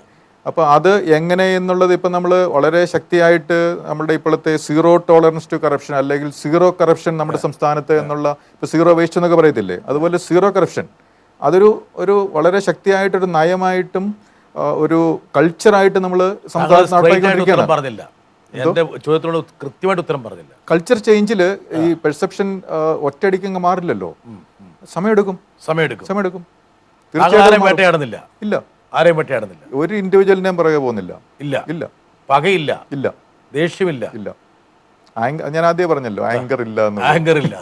അപ്പോൾ അത് എങ്ങനെ എന്നുള്ളത് ഇപ്പം നമ്മൾ വളരെ ശക്തിയായിട്ട് നമ്മളുടെ ഇപ്പോഴത്തെ 0 ടോളറൻസ് ടു കറപ്ഷൻ അല്ലെങ്കിൽ 0 കറപ്ഷൻ നമ്മുടെ സംസ്ഥാനത്ത് എന്നുള്ള, ഇപ്പോൾ 0 വേസ്റ്റ് എന്നൊക്കെ പറയത്തില്ലേ, അതുപോലെ 0 കറപ്ഷൻ അതൊരു വളരെ ശക്തിയായിട്ടൊരു നയമായിട്ടും ഒരു കൾച്ചറായിട്ട് നമ്മൾ സംസ്ഥാനത്ത് നടപ്പാക്കിക്കൊണ്ടിരിക്കുകയാണ്. കൾച്ചർ ചേഞ്ചിൽ ഈ പെർസെപ്ഷൻ ഒറ്റയടിക്കങ്ങ് മാറില്ലല്ലോ, സമയമെടുക്കും. തീർച്ചയായിട്ടും ഇല്ല, ആരെയും വേട്ടയാടുന്നില്ല, ഒരു ഇൻഡിവിജ്വലിനെയും പുറകെ പോകുന്നില്ല. ഇല്ല പകയില്ല, ഇല്ല ദേഷ്യമില്ല, ഇല്ല. ഞാൻ ആദ്യം പറഞ്ഞല്ലോ ആങ്കർ ഇല്ല.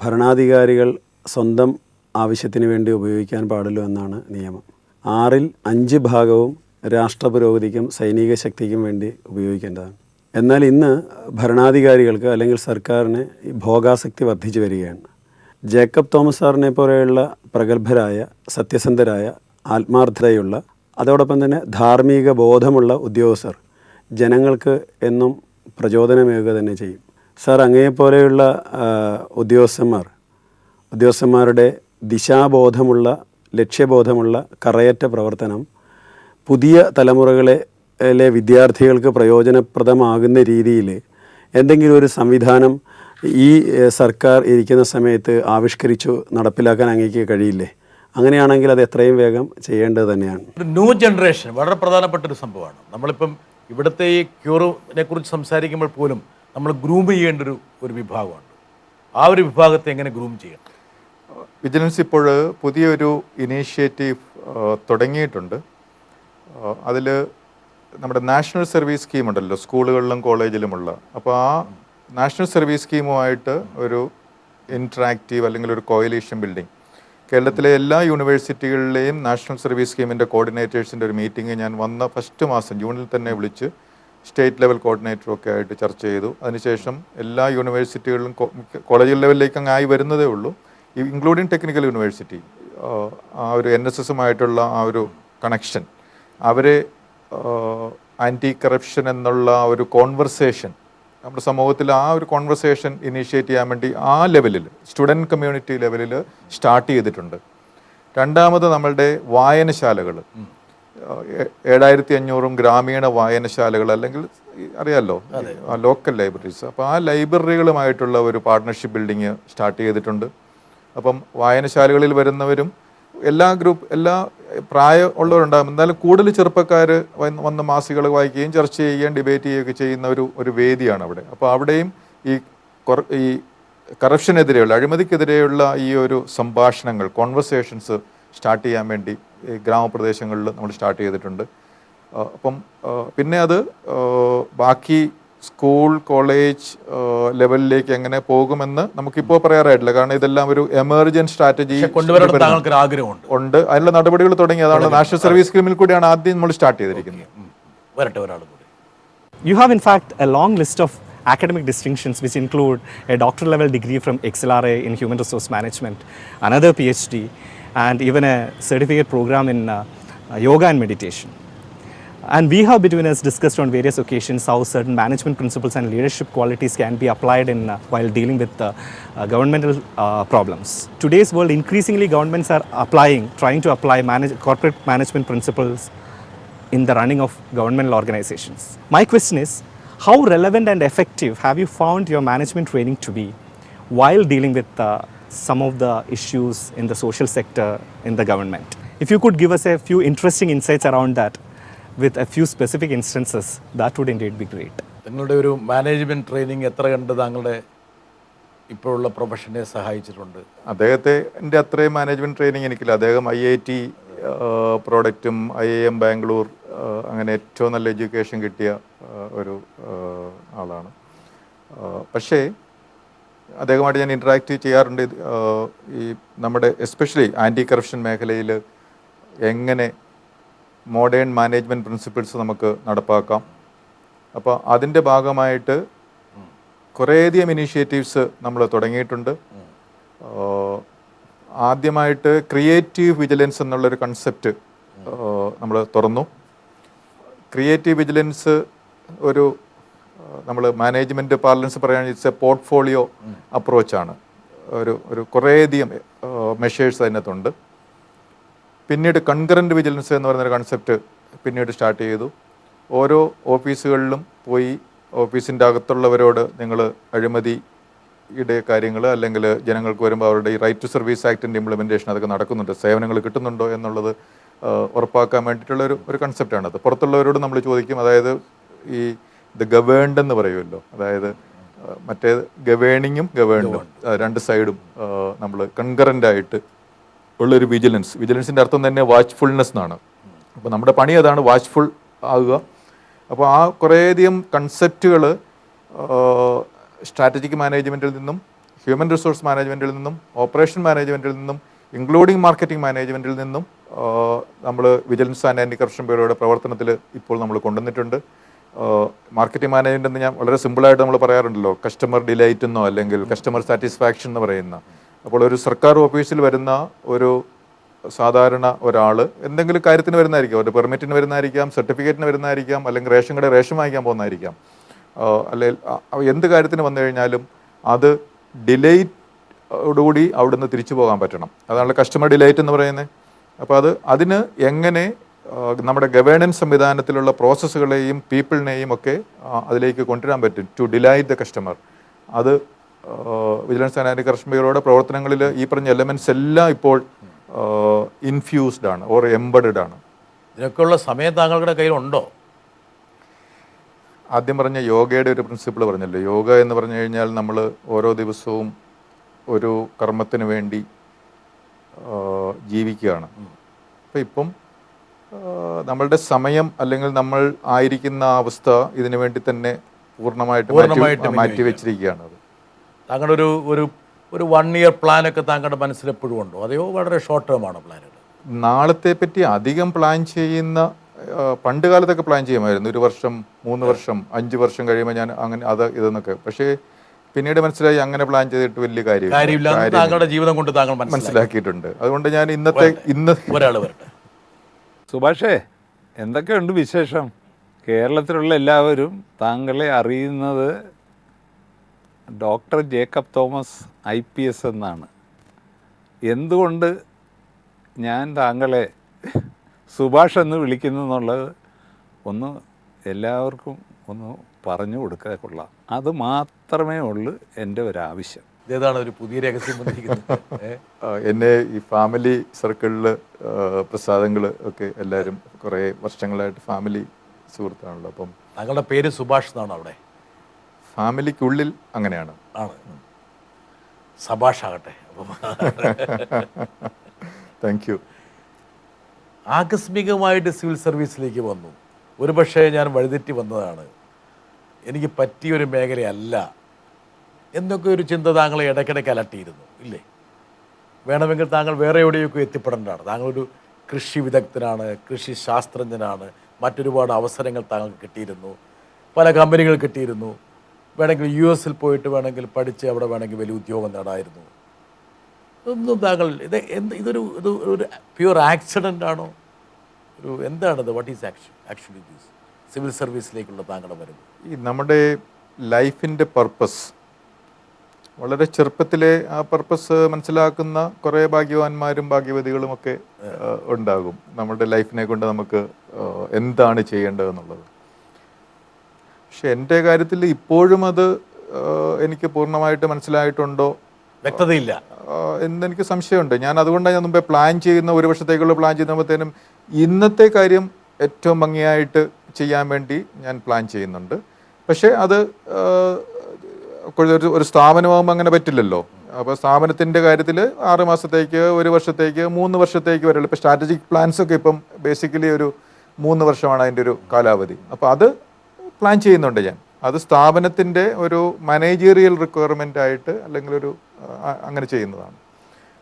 ഭരണാധികാരികൾ സ്വന്തം ആവശ്യത്തിന് വേണ്ടി ഉപയോഗിക്കാൻ പാടുള്ളൂ എന്നാണ് നിയമം. 6ൽ 5 ഭാഗവും രാഷ്ട്രപുരോഗതിക്കും സൈനിക ശക്തിക്കും വേണ്ടി ഉപയോഗിക്കേണ്ടതാണ്. എന്നാൽ ഇന്ന് ഭരണാധികാരികൾക്ക് അല്ലെങ്കിൽ സർക്കാരിന് ഭോഗാസക്തി വർദ്ധിച്ചു വരികയാണ്. ജേക്കബ് തോമസ് സാറിനെ പോലെയുള്ള പ്രഗത്ഭരായ, സത്യസന്ധരായ, ആത്മാർത്ഥതയുള്ള, അതോടൊപ്പം തന്നെ ധാർമ്മിക ബോധമുള്ള ഉദ്യോഗസ്ഥർ ജനങ്ങൾക്ക് എന്നും പ്രചോദനമേകുക തന്നെ ചെയ്യും. സാർ, അങ്ങയെപ്പോലെയുള്ള ഉദ്യോഗസ്ഥന്മാരുടെ ദിശാബോധമുള്ള, ലക്ഷ്യബോധമുള്ള കറയറ്റ പ്രവർത്തനം പുതിയ തലമുറകളിലെ വിദ്യാർത്ഥികൾക്ക് പ്രയോജനപ്രദമാകുന്ന രീതിയിൽ എന്തെങ്കിലും ഒരു സംവിധാനം ഈ സർക്കാർ ഇരിക്കുന്ന സമയത്ത് ആവിഷ്കരിച്ചു നടപ്പിലാക്കാൻ അങ്ങേക്ക് കഴിയില്ലേ? അങ്ങനെയാണെങ്കിൽ അത് എത്രയും വേഗം ചെയ്യേണ്ടത് തന്നെയാണ്. ഒരു ന്യൂ ജനറേഷൻ വളരെ പ്രധാനപ്പെട്ട ഒരു സംഭവമാണ്. നമ്മളിപ്പം ഇവിടുത്തെ ഈ ക്യൂറിനെ കുറിച്ച് സംസാരിക്കുമ്പോൾ പോലും നമ്മൾ ഗ്രൂം ചെയ്യേണ്ട ഒരു വിഭാഗമാണ്. ആ ഒരു വിഭാഗത്തെ എങ്ങനെ ഗ്രൂം ചെയ്യണം? വിജിലൻസ് ഇപ്പോൾ പുതിയൊരു ഇനീഷ്യേറ്റീവ് തുടങ്ങിയിട്ടുണ്ട്. അതിൽ നമ്മുടെ നാഷണൽ സർവീസ് സ്കീം ഉണ്ടല്ലോ, സ്കൂളുകളിലും കോളേജിലുമുള്ള. അപ്പോൾ ആ നാഷണൽ സർവീസ് സ്കീമുമായിട്ട് ഒരു ഇൻട്രാക്റ്റീവ് അല്ലെങ്കിൽ ഒരു കോയലീഷൻ ബിൽഡിംഗ്, കേരളത്തിലെ എല്ലാ യൂണിവേഴ്സിറ്റികളിലെയും നാഷണൽ സർവീസ് സ്കീമിൻ്റെ കോർഡിനേറ്റേഴ്സിൻ്റെ ഒരു മീറ്റിംഗ് ഞാൻ വന്ന ഫസ്റ്റ് മാസം ജൂണിൽ തന്നെ വിളിച്ച് സ്റ്റേറ്റ് ലെവൽ കോർഡിനേറ്ററും ഒക്കെ ആയിട്ട് ചർച്ച ചെയ്തു. അതിനുശേഷം എല്ലാ യൂണിവേഴ്സിറ്റികളിലും കോളേജ് ലെവലിലേക്ക് അങ്ങ് ആയി വരുന്നതേ ഉള്ളൂ, ഇൻക്ലൂഡിങ് ടെക്നിക്കൽ യൂണിവേഴ്സിറ്റി. ആ ഒരു NSSുമായിട്ടുള്ള ആ ഒരു കണക്ഷൻ, അവരെ ആൻറ്റി കറപ്ഷൻ എന്നുള്ള ഒരു കോൺവെർസേഷൻ നമ്മുടെ സമൂഹത്തിൽ ആ ഒരു കോൺവെർസേഷൻ ഇനീഷ്യേറ്റ് ചെയ്യാൻ വേണ്ടി ആ ലെവലിൽ സ്റ്റുഡൻറ് കമ്മ്യൂണിറ്റി ലെവലിൽ സ്റ്റാർട്ട് ചെയ്തിട്ടുണ്ട്. രണ്ടാമത് നമ്മളുടെ വായനശാലകൾ, 7500 ഗ്രാമീണ വായനശാലകൾ, അല്ലെങ്കിൽ അറിയാമല്ലോ ലോക്കൽ ലൈബ്രറീസ്. അപ്പോൾ ആ ലൈബ്രറികളുമായിട്ടുള്ള ഒരു പാർട്ട്ണർഷിപ്പ് ബിൽഡിങ് സ്റ്റാർട്ട് ചെയ്തിട്ടുണ്ട്. അപ്പം വായനശാലകളിൽ വരുന്നവരും എല്ലാ പ്രായം ഉള്ളവരുണ്ടാകും. എന്നാലും കൂടുതൽ ചെറുപ്പക്കാർ വന്ന് മാസികകൾ വായിക്കുകയും ചർച്ച ചെയ്യുകയും ഡിബേറ്റ് ചെയ്യുകയൊക്കെ ചെയ്യുന്ന ഒരു വേദിയാണ് അവിടെ. അപ്പോൾ അവിടെയും ഈ കറപ്ഷനെതിരെയുള്ള, അഴിമതിക്കെതിരെയുള്ള ഈ ഒരു സംഭാഷണങ്ങൾ, കോൺവെർസേഷൻസ് സ്റ്റാർട്ട് ചെയ്യാൻ വേണ്ടി ഈ ഗ്രാമപ്രദേശങ്ങളിൽ നമ്മൾ സ്റ്റാർട്ട് ചെയ്തിട്ടുണ്ട്. അപ്പം പിന്നെ അത് ബാക്കി സ്കൂൾ കോളേജ് ലെവലിലേക്ക് എങ്ങനെ പോകുമെന്ന് നമുക്കിപ്പോൾ പറയാറായിട്ടില്ല. കാരണം ഇതെല്ലാം ഒരു എമർജൻറ്റ് സ്ട്രാറ്റജി ഉണ്ട്. അതിനുള്ള നടപടികൾ തുടങ്ങി. അതാണ് നാഷണൽ സർവീസ് സ്കീമിൽ കൂടിയാണ് ആദ്യം നമ്മൾ സ്റ്റാർട്ട് ചെയ്തിരിക്കുന്നത്. You have in fact a long list of academic distinctions which include a doctoral level degree from XLRA in Human Resource Management, another PhD, and even a certificate program in yoga and meditation. And we have between us discussed on various occasions how certain management principles and leadership qualities can be applied in while dealing with governmental problems. Today's world, increasingly governments are trying to apply corporate management principles in the running of governmental organizations. My question is, how relevant and effective have you found your management training to be while dealing with some of the issues in the social sector in the government? If you could give us a few interesting insights around that with a few specific instances, that would indeed be great. നിങ്ങളുടെ ഒരു management training എത്ര കണ്ട് താങ്കളുടെ ഇപ്പോഴുള്ള പ്രൊഫഷനെ സഹായിച്ചിട്ടുണ്ട്? അദ്ദേഹത്തിൻ്റെ അത്രയും management training എനിക്കില്ല. അദ്ദേഹം IIT പ്രോഡക്റ്റും IIM ബാംഗ്ലൂർ അങ്ങനെ ഏറ്റവും നല്ല എഡ്യൂക്കേഷൻ കിട്ടിയ ഒരു ആളാണ്. പക്ഷേ അദ്ദേഹമായിട്ട് ഞാൻ ഇൻട്രാക്ട് ചെയ്യാറുണ്ട്. ഈ നമ്മുടെ എസ്പെഷ്യലി ആൻറ്റി കറപ്ഷൻ മേഖലയിൽ എങ്ങനെ മോഡേൺ മാനേജ്മെൻറ്റ് പ്രിൻസിപ്പിൾസ് നമുക്ക് നടപ്പാക്കാം. അപ്പോൾ അതിൻ്റെ ഭാഗമായിട്ട് കുറേയധികം ഇനീഷ്യേറ്റീവ്സ് നമ്മൾ തുടങ്ങിയിട്ടുണ്ട്. ആദ്യമായിട്ട് ക്രിയേറ്റീവ് വിജിലൻസ് എന്നുള്ളൊരു കൺസെപ്റ്റ് നമ്മൾ തുറന്നു. ക്രിയേറ്റീവ് വിജിലൻസ് ഒരു നമ്മൾ മാനേജ്മെൻറ്റ് പാർലൻസ് പറയുകയാണെങ്കിൽ ഇറ്റ്സ് എ പോർട്ട്ഫോളിയോ അപ്രോച്ചാണ്. ഒരു കുറേയധികം മെഷേഴ്സ് അതിനകത്തുണ്ട്. പിന്നീട് കൺകറൻറ്റ് വിജിലൻസ് എന്ന് പറയുന്നൊരു കൺസെപ്റ്റ് പിന്നീട് സ്റ്റാർട്ട് ചെയ്തു. ഓരോ ഓഫീസുകളിലും പോയി ഓഫീസിൻ്റെ അകത്തുള്ളവരോട് നിങ്ങൾ അഴിമതിയുടെ കാര്യങ്ങൾ അല്ലെങ്കിൽ ജനങ്ങൾക്ക് വരുമ്പോൾ അവരുടെ ഈ റൈറ്റ് ടു സർവീസ് ആക്ടിൻ്റെ ഇംപ്ലിമെൻറ്റേഷൻ അതൊക്കെ നടക്കുന്നുണ്ട്, സേവനങ്ങൾ കിട്ടുന്നുണ്ടോ എന്നുള്ളത് ഉറപ്പാക്കാൻ വേണ്ടിയിട്ടുള്ള ഒരു കൺസെപ്റ്റാണത്. പുറത്തുള്ളവരോട് നമ്മൾ ചോദിക്കും. അതായത് ഈ ഗവേൺഡ് എന്ന് പറയുമല്ലോ, അതായത് മറ്റേ ഗവേണിങ്ങും ഗവേൺഡും രണ്ട് സൈഡും നമ്മൾ കൺകറൻ്റായിട്ട് ഉള്ളൊരു വിജിലൻസിൻ്റെ അർത്ഥം തന്നെ വാച്ച്ഫുൾനെസ് എന്നാണ്. അപ്പോൾ നമ്മുടെ പണി അതാണ്, വാച്ച്ഫുൾ ആകുക. അപ്പോൾ ആ കുറേയധികം കൺസെപ്റ്റുകൾ സ്ട്രാറ്റജിക് മാനേജ്മെൻറ്റിൽ നിന്നും, ഹ്യൂമൻ റിസോഴ്സ് മാനേജ്മെൻറ്റിൽ നിന്നും, ഓപ്പറേഷൻ മാനേജ്മെൻറ്റിൽ നിന്നും, ഇൻക്ലൂഡിങ് മാർക്കറ്റിംഗ് മാനേജ്മെൻറ്റിൽ നിന്നും നമ്മൾ വിജിലൻസ് ആൻഡ് ആൻറ്റി കറപ്ഷൻ ബ്യൂറോയുടെ പ്രവർത്തനത്തിൽ ഇപ്പോൾ നമ്മൾ കൊണ്ടുവന്നിട്ടുണ്ട്. മാർക്കറ്റിംഗ് മാനേജ്മെൻറ്റ് എന്ന് ഞാൻ വളരെ സിമ്പിളായിട്ട് നമ്മൾ പറയാറുണ്ടല്ലോ, കസ്റ്റമർ ഡിലൈറ്റ് എന്നോ അല്ലെങ്കിൽ കസ്റ്റമർ സാറ്റിസ്ഫാക്ഷൻ എന്ന് പറയുന്ന. അപ്പോൾ ഒരു സർക്കാർ ഓഫീസിൽ വരുന്ന ഒരു സാധാരണ ഒരാൾ എന്തെങ്കിലും കാര്യത്തിന് വരുന്നതായിരിക്കും, ഒരു പെർമിറ്റിന് വരുന്നതായിരിക്കാം, സർട്ടിഫിക്കറ്റിന് വരുന്നതായിരിക്കാം, അല്ലെങ്കിൽ റേഷൻ കട റേഷൻ വാങ്ങിക്കാൻ പോകുന്നതായിരിക്കാം, അല്ലെങ്കിൽ എന്ത് കാര്യത്തിന് വന്നു കഴിഞ്ഞാലും അത് ഡിലൈറ്റ് ഓടുകൂടി അവിടുന്ന് തിരിച്ചു പോകാൻ പറ്റണം. അതാണ് കസ്റ്റമർ ഡിലൈറ്റ് എന്ന് പറയുന്നത്. അപ്പോൾ അതിന് എങ്ങനെ നമ്മുടെ ഗവേണൻസ് സംവിധാനത്തിലുള്ള പ്രോസസ്സുകളെയും പീപ്പിളിനെയും ഒക്കെ അതിലേക്ക് കൊണ്ടുവരാൻ പറ്റും ടു ഡിലൈറ്റ് ദ കസ്റ്റമർ. അത് വിജിലൻസ് ആൻഡ് ആന്റി കറപ്ഷൻ ബ്യൂറോയുടെ പ്രവർത്തനങ്ങളിൽ ഈ പറഞ്ഞ എലമെൻറ്റ്സ് എല്ലാം ഇപ്പോൾ ഇൻഫ്യൂസ്ഡ് ആണ് ഓർ എംബഡഡ് ആണ്. ഇതിനൊക്കെയുള്ള സമയം താങ്കളുടെ കയ്യിലുണ്ടോ? ആദ്യം പറഞ്ഞ യോഗയുടെ ഒരു പ്രിൻസിപ്പിൾ പറഞ്ഞല്ലോ. യോഗ എന്ന് പറഞ്ഞു കഴിഞ്ഞാൽ നമ്മൾ ഓരോ ദിവസവും ഒരു കർമ്മത്തിന് വേണ്ടി ജീവിക്കുകയാണ്. അപ്പം ഇപ്പം നമ്മളുടെ സമയം അല്ലെങ്കിൽ നമ്മൾ ആയിരിക്കുന്ന അവസ്ഥ ഇതിനു വേണ്ടി തന്നെ പൂർണ്ണമായിട്ട് മാറ്റി വെച്ചിരിക്കുകയാണ്. അത് താങ്കളുടെ ഒരു 1 year പ്ലാനൊക്കെ താങ്കളുടെ മനസ്സിൽ എപ്പോഴും ഉണ്ടോ, അതെയോ വളരെ ഷോർട്ട് ടേം ആണോ പ്ലാനുകൾ? നാളത്തെ പറ്റി അധികം പ്ലാൻ ചെയ്യുന്ന പണ്ട് കാലത്തൊക്കെ പ്ലാൻ ചെയ്യുമായിരുന്നു. 1 വർഷം 3 വർഷം 5 വർഷം കഴിയുമ്പോൾ ഞാൻ അങ്ങനെ ഇതെന്നൊക്കെ. പക്ഷേ പിന്നീട് മനസ്സിലായി അങ്ങനെ പ്ലാൻ ചെയ്തിട്ട് വലിയ കാര്യമില്ല. താങ്കളുടെ ജീവിതം കൊണ്ട് താങ്കൾ മനസ്സിലാക്കിയിട്ടുണ്ട്. അതുകൊണ്ട് ഞാൻ ഇന്ന് ഒരാൾ വരട്ടെ. സുഭാഷേ, എന്തൊക്കെയുണ്ട് വിശേഷം? കേരളത്തിലുള്ള എല്ലാവരും താങ്കളെ അറിയുന്നത് ഡോക്ടർ ജേക്കബ് തോമസ് IPS എന്നാണ്. എന്തുകൊണ്ട് ഞാൻ താങ്കളെ സുഭാഷ് എന്ന് വിളിക്കുന്നു എന്നുള്ളത് ഒന്ന് എല്ലാവർക്കും ഒന്ന് പറഞ്ഞു കൊടുക്കാൻ കൊള്ളാം. അത് മാത്രമേ ഉള്ളൂ എൻ്റെ ഒരാവശ്യം. ഇതേതാണ് ഒരു പുതിയ രഹസ്യം വന്നിരിക്കുന്നത്. എന്നെ ഈ ഫാമിലി സർക്കിളിൽ പ്രസാദങ്ങൾ ഒക്കെ എല്ലാവരും കുറേ വർഷങ്ങളായിട്ട് ഫാമിലി സുഹൃത്താണല്ലോ. അപ്പം താങ്കളുടെ പേര് സുഭാഷ് എന്നാണ് അവിടെ? ഫാമിലിക്കുള്ളിൽ അങ്ങനെയാണ്. ആണ്. സഭാഷ് ആകട്ടെ. Thank you. ആകസ്മികമായിട്ട് സിവിൽ സർവീസിലേക്ക് വന്നു. ഒരുപക്ഷെ ഞാൻ വഴിതെറ്റി വന്നതാണ്, എനിക്ക് പറ്റിയൊരു മേഖലയല്ല എന്നൊക്കെ ഒരു ചിന്ത താങ്കളെ ഇടയ്ക്കിടയ്ക്ക് അലട്ടിയിരുന്നു ഇല്ലേ? വേണമെങ്കിൽ താങ്കൾ വേറെ എവിടെയൊക്കെ എത്തിപ്പെടേണ്ടതാണ്. താങ്കളൊരു കൃഷി വിദഗ്ധനാണ്, കൃഷി ശാസ്ത്രജ്ഞനാണ്, മറ്റൊരുപാട് അവസരങ്ങൾ താങ്കൾക്ക് കിട്ടിയിരുന്നു, പല കമ്പനികൾ കിട്ടിയിരുന്നു. വേണമെങ്കിൽ US പോയിട്ട് വേണമെങ്കിൽ പഠിച്ച് അവിടെ വേണമെങ്കിൽ വലിയ ഉദ്യോഗം നേടായിരുന്നു. ഒന്നും താങ്കൾ ഇതൊരു പ്യുവർ ആക്സിഡൻ്റ് ആണോ? എന്താണത്? What is actually this civil സർവീസിലേക്കുള്ള താങ്കളുടെ വരുന്നത്? ഈ നമ്മുടെ ലൈഫിൻ്റെ പർപ്പസ് വളരെ ചെറുപ്പത്തിലെ ആ പർപ്പസ് മനസ്സിലാക്കുന്ന കുറേ ഭാഗ്യവാന്മാരും ഭാഗ്യവതികളുമൊക്കെ ഉണ്ടാകും. നമ്മുടെ ലൈഫിനെ കൊണ്ട് നമുക്ക് എന്താണ് ചെയ്യേണ്ടതെന്നുള്ളത്. പക്ഷെ എൻ്റെ കാര്യത്തിൽ ഇപ്പോഴും അത് എനിക്ക് പൂർണ്ണമായിട്ട് മനസ്സിലായിട്ടുണ്ടോ വ്യക്തതയില്ല എന്നെനിക്ക് സംശയമുണ്ട്. ഞാൻ അതുകൊണ്ടാണ് ഞാൻ മുമ്പേ പ്ലാൻ ചെയ്യുന്ന 1 വർഷത്തേക്കുള്ള പ്ലാൻ ചെയ്യുമ്പോഴത്തേനും ഇന്നത്തെ കാര്യം ഏറ്റവും ഭംഗിയായിട്ട് ചെയ്യാൻ വേണ്ടി ഞാൻ പ്ലാൻ ചെയ്യുന്നുണ്ട്. പക്ഷേ അത് ഒരു സ്ഥാപനമാകുമ്പോൾ അങ്ങനെ പറ്റില്ലല്ലോ. അപ്പോൾ സ്ഥാപനത്തിൻ്റെ കാര്യത്തിൽ 6 മാസത്തേക്ക് 1 വർഷത്തേക്ക് 3 വർഷത്തേക്ക് വരെയുള്ള ഇപ്പോൾ സ്ട്രാറ്റജിക് പ്ലാൻസൊക്കെ ഇപ്പം ബേസിക്കലി ഒരു 3 വർഷമാണ് അതിൻ്റെ ഒരു കാലാവധി. അപ്പോൾ അത് പ്ലാൻ ചെയ്യുന്നുണ്ട് ഞാൻ. അത് സ്ഥാപനത്തിൻ്റെ ഒരു മാനേജീരിയൽ റിക്വയർമെൻ്റ് ആയിട്ട് അല്ലെങ്കിൽ അങ്ങനെ ചെയ്യുന്നതാണ്.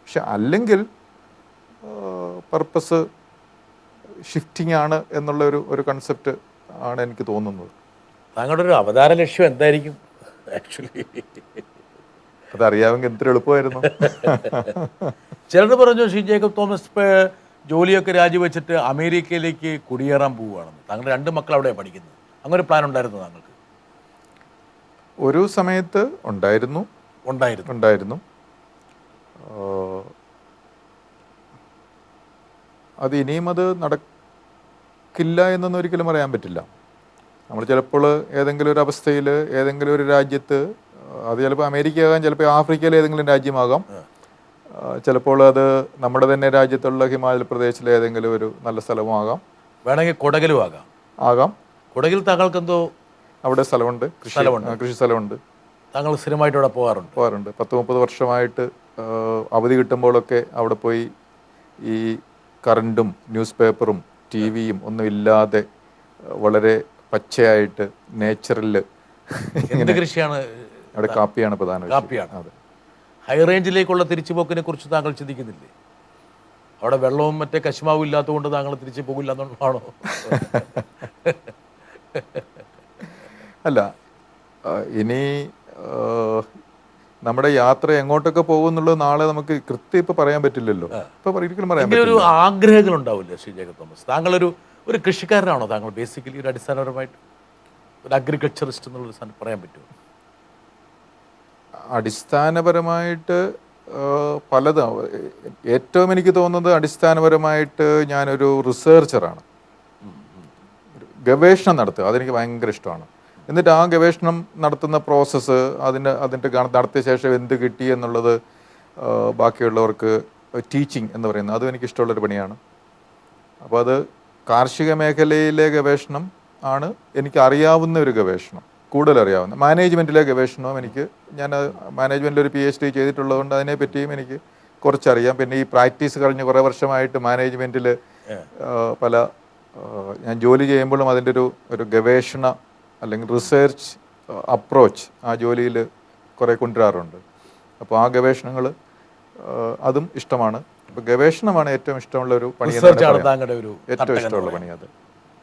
പക്ഷെ അല്ലെങ്കിൽ പർപ്പസ് ഷിഫ്റ്റിംഗ് ആണ് എന്നുള്ള ഒരു കൺസെപ്റ്റ് ആണ് എനിക്ക് തോന്നുന്നത്. താങ്കളുടെ ഒരു അവതാര ലക്ഷ്യം എന്തായിരിക്കും ആക്ച്വലി? അതറിയാമെങ്കിൽ എന്തൊരു എളുപ്പമായിരുന്നു. ചിലർ പറഞ്ഞു ശ്രീ ജേക്കബ് തോമസ് ജോലിയൊക്കെ രാജിവെച്ചിട്ട് അമേരിക്കയിലേക്ക് കുടിയേറാൻ പോവുകയാണെന്ന്. താങ്കളുടെ 2 മക്കൾ അവിടെ പഠിക്കുന്നത്. അങ്ങനെ പ്ലാൻ ഉണ്ടായിരുന്നു താങ്കൾക്ക്? ഒരു സമയത്ത് ഉണ്ടായിരുന്നു. അത് ഇനിയും അത് നടക്കില്ല എന്നൊന്നും ഒരിക്കലും പറയാൻ പറ്റില്ല. നമ്മൾ ചിലപ്പോൾ ഏതെങ്കിലും ഒരു അവസ്ഥയിൽ ഏതെങ്കിലും ഒരു രാജ്യത്ത്, അത് ചിലപ്പോൾ അമേരിക്ക ആകാം, ചിലപ്പോൾ ആഫ്രിക്കയിലെ ഏതെങ്കിലും രാജ്യമാകാം, ചിലപ്പോൾ അത് നമ്മുടെ തന്നെ രാജ്യത്തുള്ള ഹിമാചൽ പ്രദേശിലെ ഏതെങ്കിലും ഒരു നല്ല സ്ഥലമാകാം, വേണമെങ്കിൽ കൊടകിലും ആകാം. കൊടകിൽ താങ്കൾക്ക് എന്തോ അവിടെ സ്ഥലമുണ്ട്, കൃഷി സ്ഥലമുണ്ട്. താങ്കൾ സ്ഥിരമായിട്ട് അവിടെ പോകാറുണ്ട്. 10-30 വർഷമായിട്ട് അവധി കിട്ടുമ്പോഴൊക്കെ അവിടെ പോയി ഈ കറണ്ടും ന്യൂസ് പേപ്പറും TV-യും ഒന്നും ഇല്ലാതെ വളരെ പച്ചയായിട്ട് നേച്ചുറൽ കൃഷിയാണ് അവിടെ. കാപ്പിയാണ് പ്രധാന. അതെ. ഹൈ റേഞ്ചിലേക്കുള്ള തിരിച്ചുപോക്കിനെ കുറിച്ച് താങ്കൾ ചിന്തിക്കുന്നില്ലേ? അവിടെ വെള്ളവും മറ്റേ കശുമാവും ഇല്ലാത്തതുകൊണ്ട് താങ്കൾ തിരിച്ചു പോകില്ല എന്നുള്ളതാണോ? അല്ല, ഇനി നമ്മുടെ യാത്ര എങ്ങോട്ടൊക്കെ പോകുന്നുള്ളത് നാളെ നമുക്ക് കൃത്യം ഇപ്പം പറയാൻ പറ്റില്ലല്ലോ. ഇപ്പം ഒരിക്കലും പറയാൻ പറ്റില്ല. ഒരു ആഗ്രഹങ്ങൾ ഉണ്ടാവില്ലേ ശ്രീ ജേക്കബ് തോമസ്? താങ്കളൊരു കൃഷിക്കാരനാണോ താങ്കൾ? ബേസിക്കലി ഒരു അടിസ്ഥാനപരമായിട്ട് ഒരു അഗ്രികൾച്ചറിസ്റ്റ് എന്നുള്ളൊരു സാധനം പറയാൻ പറ്റുമോ? അടിസ്ഥാനപരമായിട്ട് പലതും. ഏറ്റവും എനിക്ക് തോന്നുന്നത് അടിസ്ഥാനപരമായിട്ട് ഞാനൊരു റിസർച്ചറാണ്. ഗവേഷണം നടത്തുക അതെനിക്ക് ഭയങ്കര ഇഷ്ടമാണ്. എന്നിട്ട് ആ ഗവേഷണം നടത്തുന്ന പ്രോസസ്സ് അതിൻ്റെ നടത്തിയ ശേഷം എന്ത് കിട്ടി എന്നുള്ളത് ബാക്കിയുള്ളവർക്ക് ടീച്ചിങ് എന്ന് പറയുന്നത് അതും എനിക്കിഷ്ടമുള്ളൊരു പണിയാണ്. അപ്പോൾ അത് കാർഷിക മേഖലയിലെ ഗവേഷണം ആണ് എനിക്ക് അറിയാവുന്ന ഒരു ഗവേഷണം, കൂടുതൽ അറിയാവുന്ന. മാനേജ്മെൻറ്റിലെ ഗവേഷണവും ഞാൻ മാനേജ്മെൻറ്റിൽ ഒരു PhD ചെയ്തിട്ടുള്ളതുകൊണ്ട് അതിനെപ്പറ്റിയും എനിക്ക് കുറച്ചറിയാം. പിന്നെ ഈ പ്രാക്ടീസ് കഴിഞ്ഞ് കുറേ വർഷമായിട്ട് മാനേജ്മെൻറ്റിൽ ഞാൻ ജോലി ചെയ്യുമ്പോഴും അതിൻ്റെ ഒരു ഗവേഷണ അല്ലെങ്കിൽ റിസർച്ച് അപ്രോച്ച് ആ ജോലിയിൽ കുറേ കൊണ്ടുവരാറുണ്ട്. അപ്പോൾ ആ ഗവേഷണങ്ങൾ അതും ഇഷ്ടമാണ്. അപ്പോൾ ഗവേഷണമാണ് ഏറ്റവും ഇഷ്ടമുള്ള ഒരു പണി, ഏറ്റവും ഇഷ്ടമുള്ള പണി. അത്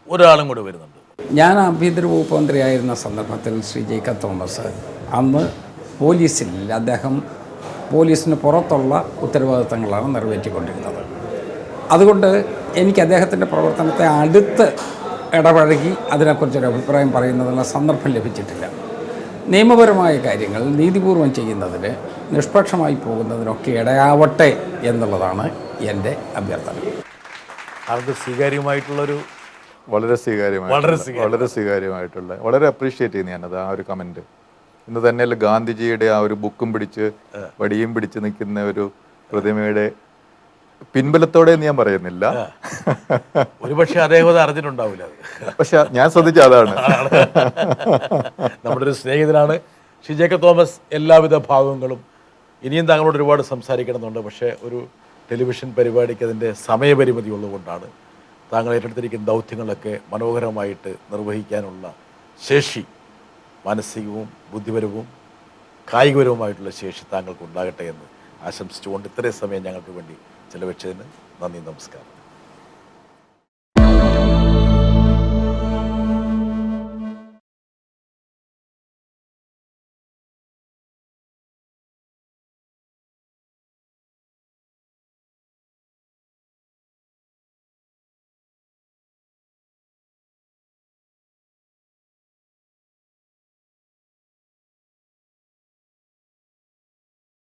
ഒരാളും കൂടെ വരുന്നുണ്ട്. ഞാൻ ആഭ്യന്തര വകുപ്പ് മന്ത്രിയായിരുന്ന സന്ദർഭത്തിൽ ശ്രീ ജേക്കബ് തോമസ് അന്ന് പോലീസിൽ അദ്ദേഹം പോലീസിന് പുറത്തുള്ള ഉത്തരവാദിത്തങ്ങളാണ് നിറവേറ്റിക്കൊണ്ടിരുന്നത്. അതുകൊണ്ട് എനിക്ക് അദ്ദേഹത്തിൻ്റെ പ്രവർത്തനത്തെ അടുത്ത് ഇടപഴകി അതിനെക്കുറിച്ചൊരു അഭിപ്രായം പറയുന്നതിനുള്ള സന്ദർഭം ലഭിച്ചിട്ടില്ല. നിയമപരമായ കാര്യങ്ങൾ നീതിപൂർവം ചെയ്യുന്നതിന്, നിഷ്പക്ഷമായി പോകുന്നതിനൊക്കെ ഇടയാവട്ടെ എന്നുള്ളതാണ് എൻ്റെ അഭ്യർത്ഥന. അത് സ്വീകാര്യമായിട്ടുള്ളൊരു വളരെ സ്വീകാര്യമായിട്ടുള്ള വളരെ അപ്രീഷിയേറ്റ് ചെയ്യുന്ന ഞാനത് ആ ഒരു കമൻറ്റ്. ഇന്ന് തന്നെയല്ല ഗാന്ധിജിയുടെ ആ ഒരു ബുക്കും പിടിച്ച് വടിയും പിടിച്ച് നിൽക്കുന്ന ഒരു പ്രതിമയുടെ പിൻബലത്തോടെ ഞാൻ പറയുന്നില്ല, ഒരുപക്ഷെ അദ്ദേഹം അത് അറിഞ്ഞിട്ടുണ്ടാവില്ല. പക്ഷെ ഞാൻ ശ്രദ്ധിച്ച അതാണ്. നമ്മുടെ ഒരു സ്നേഹിതനാണ് ശ്രീ ജേക്കബ് തോമസ്. എല്ലാവിധ ഭാവങ്ങളും ഇനിയും താങ്കളോട് ഒരുപാട് സംസാരിക്കണമെന്നുണ്ട്. പക്ഷേ ഒരു ടെലിവിഷൻ പരിപാടിക്ക് അതിൻ്റെ സമയപരിമിതി ഉള്ളതുകൊണ്ടാണ് താങ്കൾ ഏറ്റെടുത്തിരിക്കുന്ന ദൗത്യങ്ങളൊക്കെ മനോഹരമായിട്ട് നിർവഹിക്കാനുള്ള ശേഷി, മാനസികവും ബുദ്ധിപരവും കായികപരവുമായിട്ടുള്ള ശേഷി താങ്കൾക്ക് ഉണ്ടാകട്ടെ എന്ന് ആശംസിച്ചുകൊണ്ട് ഇത്രയും സമയം ഞങ്ങൾക്ക് വേണ്ടി ചെലവഴിച്ചതിന് നന്ദി, നമസ്കാരം.